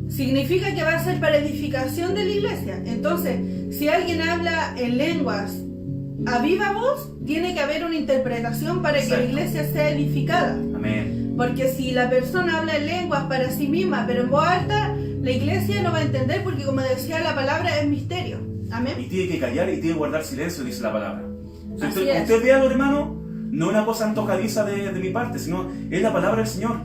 significa que va a ser para edificación de la iglesia. Entonces, si alguien habla en lenguas a viva voz, tiene que haber una interpretación para que la iglesia sea edificada. Amén. Porque si la persona habla en lenguas para sí misma, pero en voz alta, la iglesia no va a entender, porque como decía la palabra, es misterio. Amén. Y tiene que callar y tiene que guardar silencio, dice la palabra. Si Así usted, es. usted vea, hermano, no es una cosa antojadiza de mi parte, sino es la palabra del Señor.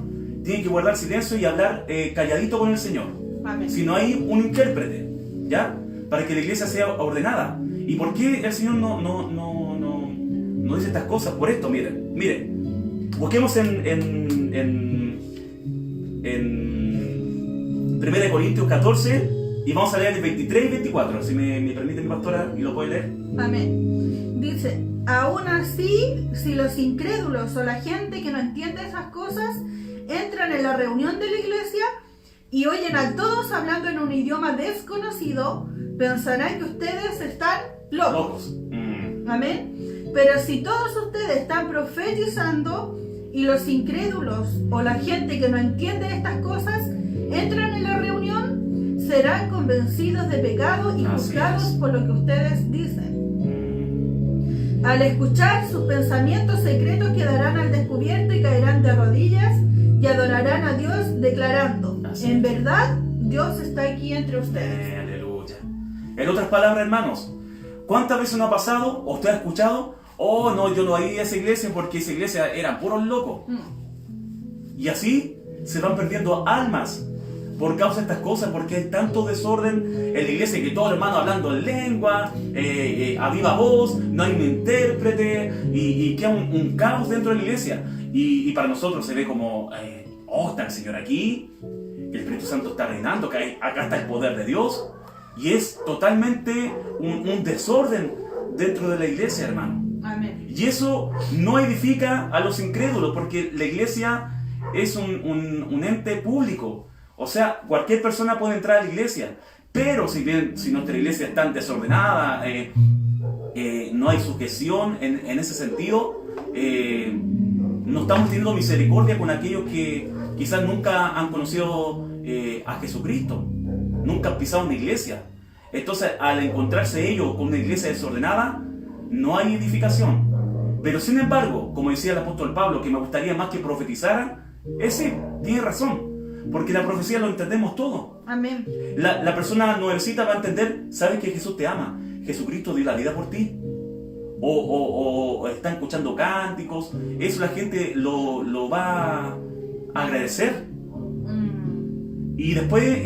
Tiene que guardar silencio y hablar calladito con el Señor. Amén. Si no hay un intérprete, ¿ya? Para que la iglesia sea ordenada. ¿Y por qué el Señor no dice estas cosas? Por esto, miren. Busquemos en 1 Corintios 14 y vamos a leer el 23 y 24, si me permite mi pastora y lo puede leer. Amén. Dice, aún así, si los incrédulos o la gente que no entiende esas cosas entran en la reunión de la iglesia y oyen a todos hablando en un idioma desconocido, pensarán que ustedes están locos. Amén. Pero si todos ustedes están profetizando y los incrédulos o la gente que no entiende estas cosas entran en la reunión, serán convencidos de pecado y Así juzgados es. por lo que ustedes dicen. Al escuchar sus pensamientos secretos quedarán al descubierto y caerán de rodillas y adorarán a Dios declarando: Así en es. verdad, Dios está aquí entre ustedes. Aleluya. En otras palabras, hermanos, ¿cuántas veces nos ha pasado o usted ha escuchado: oh, no, yo no he ido a esa iglesia porque esa iglesia eran puros locos? Y así se van perdiendo almas por causa de estas cosas, porque hay tanto desorden en la iglesia, que todos los hermanos hablando en lengua, a viva voz, no hay un intérprete, y queda un caos dentro de la iglesia. Y para nosotros se ve como, oh, está el Señor aquí, el Espíritu Santo está reinando, que acá está el poder de Dios, y es totalmente un desorden dentro de la iglesia, hermano. Amén. Y eso no edifica a los incrédulos, porque la iglesia es un ente público. O sea, cualquier persona puede entrar a la iglesia, pero si nuestra iglesia es tan desordenada, no hay sujeción en ese sentido, no estamos teniendo misericordia con aquellos que quizás nunca han conocido a Jesucristo, nunca han pisado una iglesia. Entonces, al encontrarse ellos con una iglesia desordenada, no hay edificación. Pero sin embargo, como decía el apóstol Pablo, que me gustaría más que profetizaran, ese tiene razón. Porque la profecía lo entendemos todo. Amén. La persona nuevecita va a entender: sabes que Jesús te ama, Jesucristo dio la vida por ti. O están escuchando cánticos, eso la gente lo va a agradecer. Y después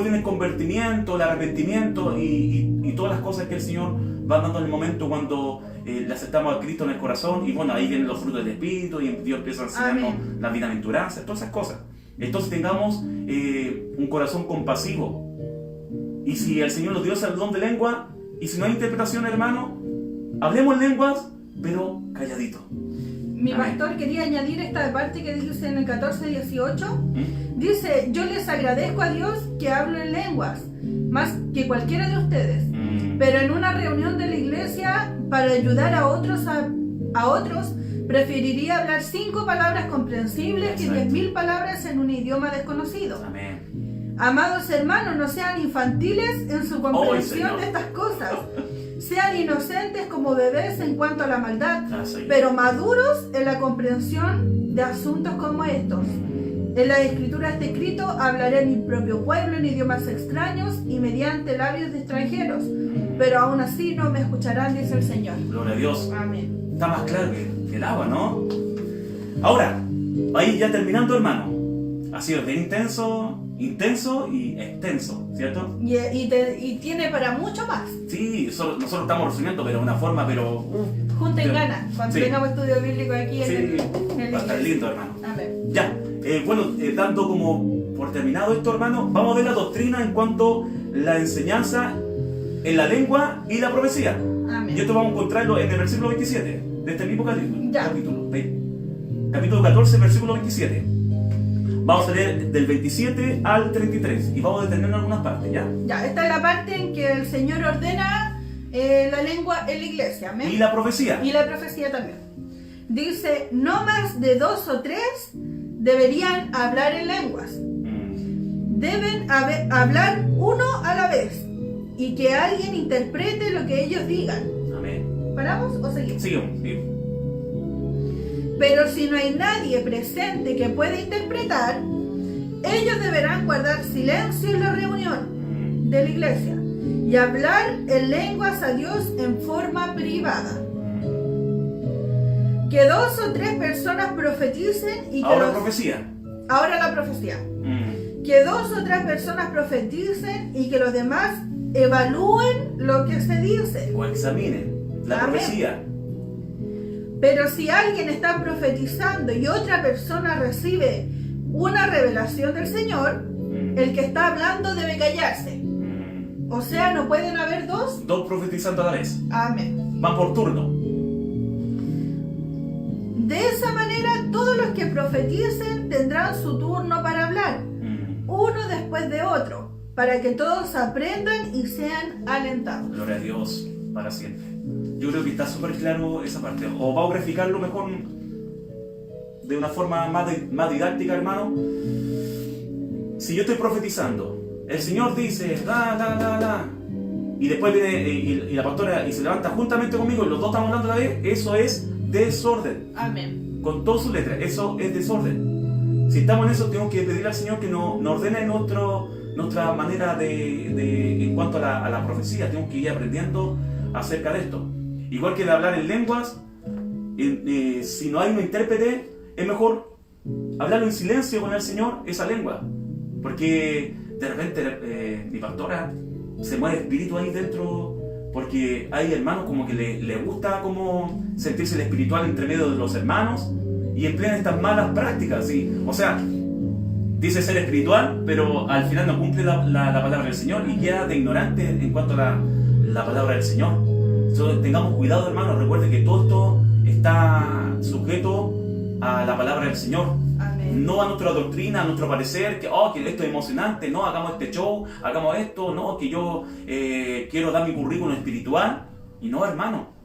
viene el convertimiento, el arrepentimiento y todas las cosas que el Señor va dando en el momento cuando le aceptamos a Cristo en el corazón. Y bueno, ahí vienen los frutos del Espíritu y Dios empieza a enseñarnos las bienaventuranzas, todas esas cosas. Entonces tengamos un corazón compasivo. Y si el Señor nos dio el don de lengua, y si no hay interpretación, hermano, hablemos lenguas, pero calladito. Mi pastor quería añadir esta parte que dice en el 14:18. ¿Mm? Dice: yo les agradezco a Dios que hablo en lenguas, más que cualquiera de ustedes. Pero en una reunión de la iglesia, para ayudar a otros, preferiría hablar 5 palabras comprensibles que 10.000 palabras en un idioma desconocido. Amén. Amados hermanos, no sean infantiles en su comprensión de estas cosas. Sean inocentes como bebés en cuanto a la maldad, pero maduros en la comprensión de asuntos como estos. En la Escritura está escrito: hablaré en mi propio pueblo en idiomas extraños y mediante labios de extranjeros, pero aún así no me escucharán, dice el Señor. Gloria a Dios. Amén. Está más claro que el agua, ¿no? Ahora, ahí ya terminando, hermano, ha sido bien intenso y extenso, ¿cierto? Y tiene para mucho más. Sí, nosotros estamos resumiendo, pero de una forma, Junten ganas cuando tengamos estudio bíblico aquí en el va a estar lindo, hermano. Amén. Ya, dando como por terminado esto, hermano, vamos a ver la doctrina en cuanto a la enseñanza en la lengua y la profecía. Amén. Y esto vamos a encontrarlo en el versículo 27 de este mismo capítulo. Ya. Capítulo 14, versículo 27. Vamos a leer del 27 al 33 y vamos a detenernos en algunas partes, ¿ya? Ya, esta es la parte en que el Señor ordena la lengua en la iglesia. Amén. Y la profecía. Y la profecía también. Dice: no más de 2 o 3 deberían hablar en lenguas. Deben hablar uno a la vez y que alguien interprete lo que ellos digan. Amén. ¿Paramos o seguimos? Seguimos. Pero si no hay nadie presente que pueda interpretar, ellos deberán guardar silencio en la reunión de la iglesia y hablar en lenguas a Dios en forma privada. Que 2 o 3 personas profeticen y que Ahora profecía. Ahora la profecía. Que 2 o 3 personas profeticen y que los demás evalúen lo que se dice. O examinen la Amén. profecía. Pero si alguien está profetizando y otra persona recibe una revelación del Señor, el que está hablando debe callarse. O sea, no pueden haber dos profetizando a la vez. Amén. Van por turno. De esa manera, todos los que profeticen tendrán su turno para hablar, uno después de otro, para que todos aprendan y sean alentados. Gloria a Dios para siempre. Yo creo que está súper claro esa parte. O vamos a graficarlo mejor. de una forma más didáctica, hermano. Si yo estoy profetizando, el Señor dice, y después viene y la pastora y se levanta juntamente conmigo y los dos estamos hablando a la vez, eso es desorden. Amén. Con todas sus letras, eso es desorden. Si estamos en eso, tenemos que pedirle al Señor que nos ordene nuestra manera en cuanto a la profecía. Tenemos que ir aprendiendo acerca de esto. Igual que de hablar en lenguas, si no hay un intérprete, es mejor hablarlo en silencio con el Señor, esa lengua. Porque de repente mi pastora se mueve espíritu ahí dentro, porque hay hermanos como que le gusta como sentirse el espiritual entre medio de los hermanos y emplean estas malas prácticas, ¿sí? O sea, dice ser espiritual, pero al final no cumple la palabra del Señor y queda de ignorante en cuanto a la palabra del Señor. Entonces, tengamos cuidado, hermanos. Recuerde que todo esto está sujeto a la palabra del Señor. Amén. No a nuestra doctrina, a nuestro parecer, que esto es emocionante, no, hagamos este show, hagamos esto, no, que yo quiero dar mi currículum espiritual. Y no, hermano.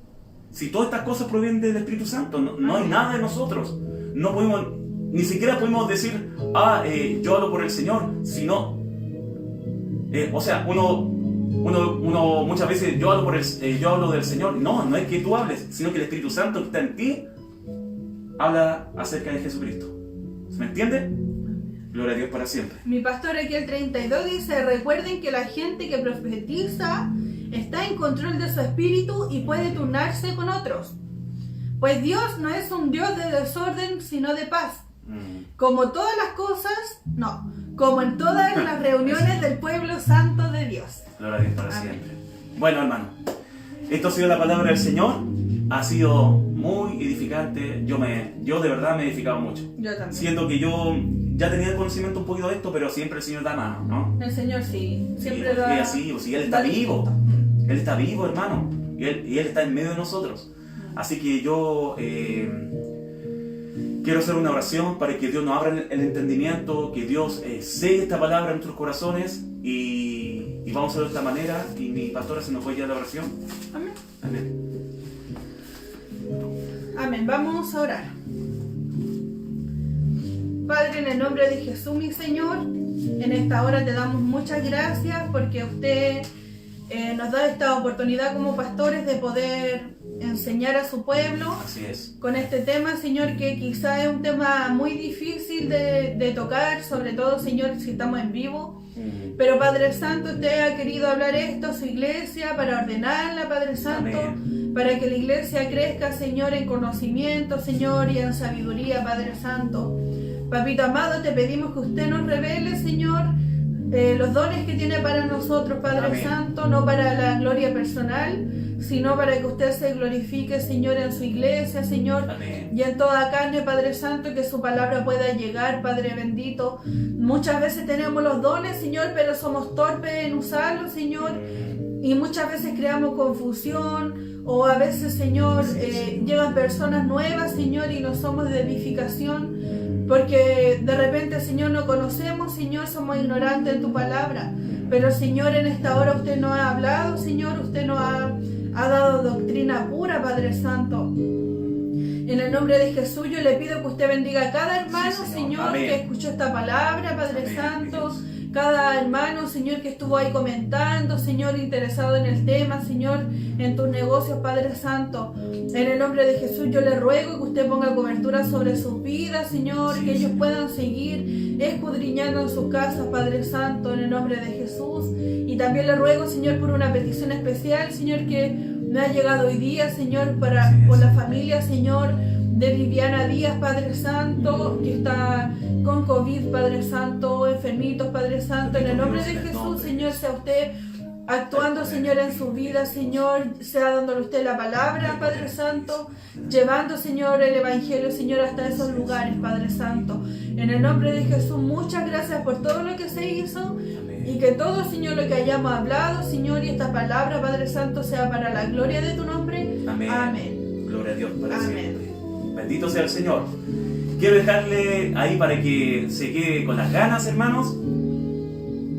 Si todas estas cosas provienen del Espíritu Santo, no hay nada de nosotros. No podemos, ni siquiera podemos decir, yo hablo por el Señor, sino, o sea, uno muchas veces, yo hablo del Señor. No es que tú hables, sino que el Espíritu Santo que está en ti habla acerca de Jesucristo. ¿Me entiende? Gloria a Dios para siempre. Mi pastor aquí el 32 dice, recuerden que la gente que profetiza está en control de su espíritu y puede turnarse con otros. Pues Dios no es un Dios de desorden, sino de paz. Como todas las cosas, como en todas las reuniones del pueblo santo de Dios. Gloria a Dios para Amén. siempre. Bueno, hermano, esto ha sido la palabra del Señor. Ha sido muy edificante. Yo de verdad me he edificado mucho. Yo también. Siento que yo ya tenía el conocimiento un poquito de esto, pero siempre el Señor da más, ¿no? El Señor sí, siempre Sí, da. es así, pues, si Él está vivo. Él está vivo, hermano. Y Él está en medio de nosotros. Así que yo quiero hacer una oración para que Dios nos abra el entendimiento, que Dios selle esta palabra en nuestros corazones y vamos a hacerlo de esta manera. Y mi pastora se nos fue ya la oración. Amén. Amén. Amén. Vamos a orar. Padre, en el nombre de Jesús, mi Señor, en esta hora te damos muchas gracias porque usted nos da esta oportunidad como pastores de poder enseñar a su pueblo. Así es. Con este tema, Señor, que quizá es un tema muy difícil de tocar, sobre todo, Señor, si estamos en vivo. Pero Padre Santo, usted ha querido hablar esto a su iglesia para ordenarla, Padre Santo. Amén. Para que la iglesia crezca, Señor, en conocimiento, Señor, y en sabiduría, Padre Santo. Papito amado, te pedimos que usted nos revele, Señor, los dones que tiene para nosotros, Padre Amén. Santo, no para la gloria personal, sino para que usted se glorifique, Señor, en su iglesia, Señor, Amén. y en toda carne, Padre Santo, que su palabra pueda llegar, Padre bendito. Muchas veces tenemos los dones, Señor, pero somos torpes en usarlos, Señor, y muchas veces creamos confusión, o a veces, Señor, llegan personas nuevas, Señor, y no somos de edificación, porque de repente, Señor, no conocemos, Señor, somos ignorantes en tu palabra. Pero, Señor, en esta hora usted nos ha hablado, Señor, usted nos ha dado doctrina pura, Padre Santo. En el nombre de Jesús yo le pido que usted bendiga a cada hermano, Sí, Señor, Amén. que escuchó esta palabra, Padre Amén. Santo. Cada hermano, Señor, que estuvo ahí comentando, Señor, interesado en el tema, Señor, en tus negocios, Padre Santo. En el nombre de Jesús yo le ruego que usted ponga cobertura sobre sus vidas, Señor, Sí, que ellos Señor. puedan seguir escudriñando en sus casas, Padre Santo, en el nombre de Jesús. Y también le ruego, Señor, por una petición especial, Señor, que me ha llegado hoy día, Señor, por la familia, Señor, de Viviana Díaz, Padre Santo, que está con COVID, Padre Santo, enfermitos, Padre Santo. En el nombre de Jesús, Señor, sea usted actuando, Señor, en su vida, Señor, sea dándole usted la palabra, Padre Santo, llevando, Señor, el Evangelio, Señor, hasta esos lugares, Padre Santo. En el nombre de Jesús, muchas gracias por todo lo que se hizo y que todo, Señor, lo que hayamos hablado, Señor, y esta palabra, Padre Santo, sea para la gloria de tu nombre. Amén. Amén. Gloria a Dios para Amén. siempre. Bendito sea el Señor. Quiero dejarle ahí para que se quede con las ganas, hermanos,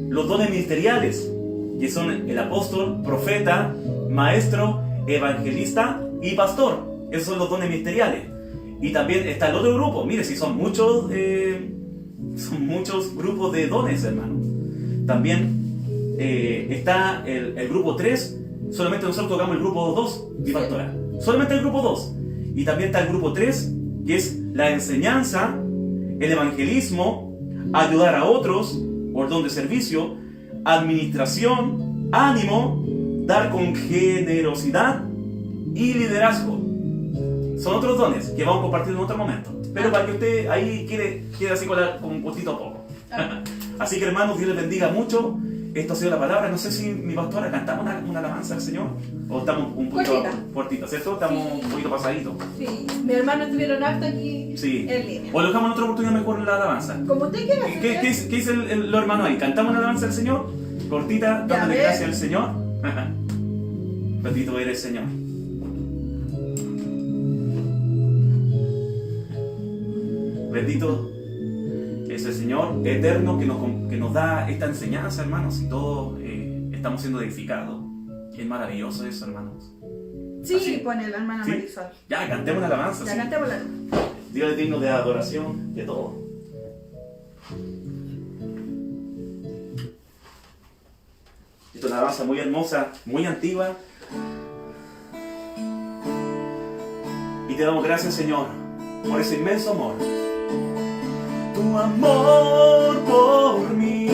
los dones ministeriales, que son el apóstol, profeta, maestro, evangelista y pastor. Esos son los dones ministeriales. Y también está el otro grupo. Mire, si son muchos grupos de dones, hermano. También está el grupo 3. Solamente nosotros tocamos el grupo 2, mi pastora. Solamente el grupo 2. Y también está el grupo 3, que es la enseñanza, el evangelismo, ayudar a otros, por don de servicio, administración, ánimo, dar con generosidad y liderazgo. Son otros dones que vamos a compartir en otro momento. Pero para que usted ahí quede así con un gustito a poco. Así que hermanos, Dios les bendiga mucho. Esto ha sido la palabra. No sé si mi pastora cantamos una alabanza al Señor. O estamos un poquito cortitos, ¿cierto? Estamos un poquito pasaditos. Sí, mi hermano estuvieron harto aquí Sí. en línea. O lo dejamos en otra oportunidad mejor en la alabanza. Como usted quiera. ¿Qué dice los hermanos ahí? ¿Cantamos una alabanza al Señor? Cortita, Ya, dándole ve. gracias al Señor. Bendito eres, Señor. Bendito es el Señor eterno que nos da esta enseñanza, hermanos, y todos estamos siendo edificados. Es maravilloso eso, hermanos. Sí, Así. pone la hermana ¿Sí? Marisol. Ya, cantemos una alabanza. Ya sí. cantemos la... Dios es digno de adoración, de todo. Esta es una alabanza muy hermosa, muy antigua. Y te damos gracias, Señor, por ese inmenso amor. Tu amor por mí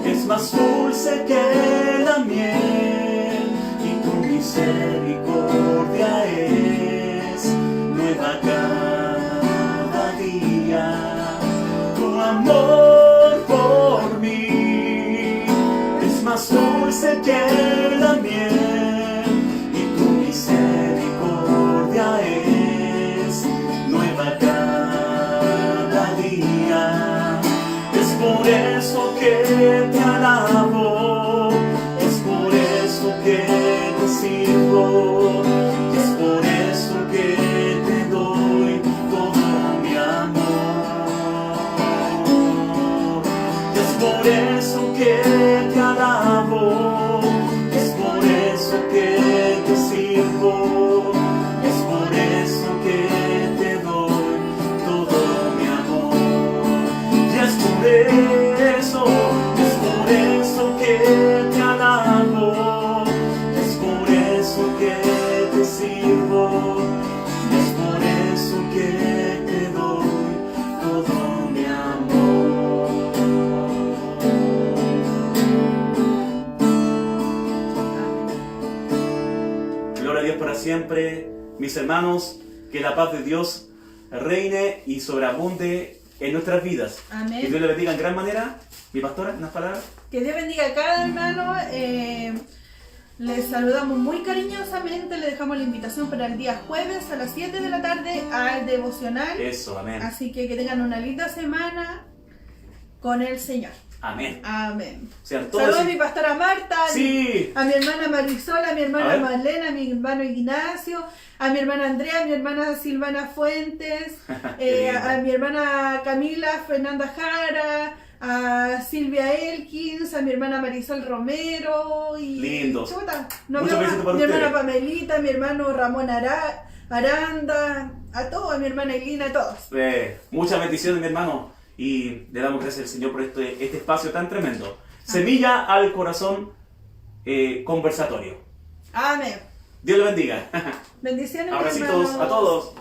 es más dulce que la miel, y tu misericordia es nueva cada día. Tu amor por mí es más dulce que la miel, y tu misericordia es nueva cada día. Es por eso que te alabo, es por eso que te sirvo, y es por eso que te doy todo mi amor. Y es por eso que te alabo, es por eso que te sirvo, y es por eso que te doy todo mi amor. Y es por eso que te alabo, es por eso que te sirvo, y es por eso que te doy todo mi amor. Gloria a Dios para siempre, mis hermanos, que la paz de Dios reine y sobreabunde en nuestras vidas. Amén. Que Dios le bendiga en gran manera. Mi pastora, unas palabras. Que Dios bendiga a cada hermano. Les saludamos muy cariñosamente. Le dejamos la invitación para el día jueves a las 7 de la tarde al devocional. Eso, amén. Así que tengan una linda semana con el Señor. Amén. Amén. Sean todos. Saludos a mi pastora Marta, Sí. a mi hermana Marisol, a mi A hermana ver. Marlena, a mi hermano Ignacio, a mi hermana Andrea, a mi hermana Silvana Fuentes, Qué lindo. a mi hermana Camila Fernanda Jara, a Silvia Elkins, a mi hermana Marisol Romero y Lindos. chuta, nos Muchos vemos, besitos para mi hermana ustedes. Pamelita, mi hermano Ramón Aranda, a todos, a mi hermana Elina, a todos. Muchas bendiciones, mi hermano. Y le damos gracias al Señor por este espacio tan tremendo. Semilla al corazón conversatorio. Amén. Dios le bendiga. Bendiciones, mi Abracitos hermanos. a todos.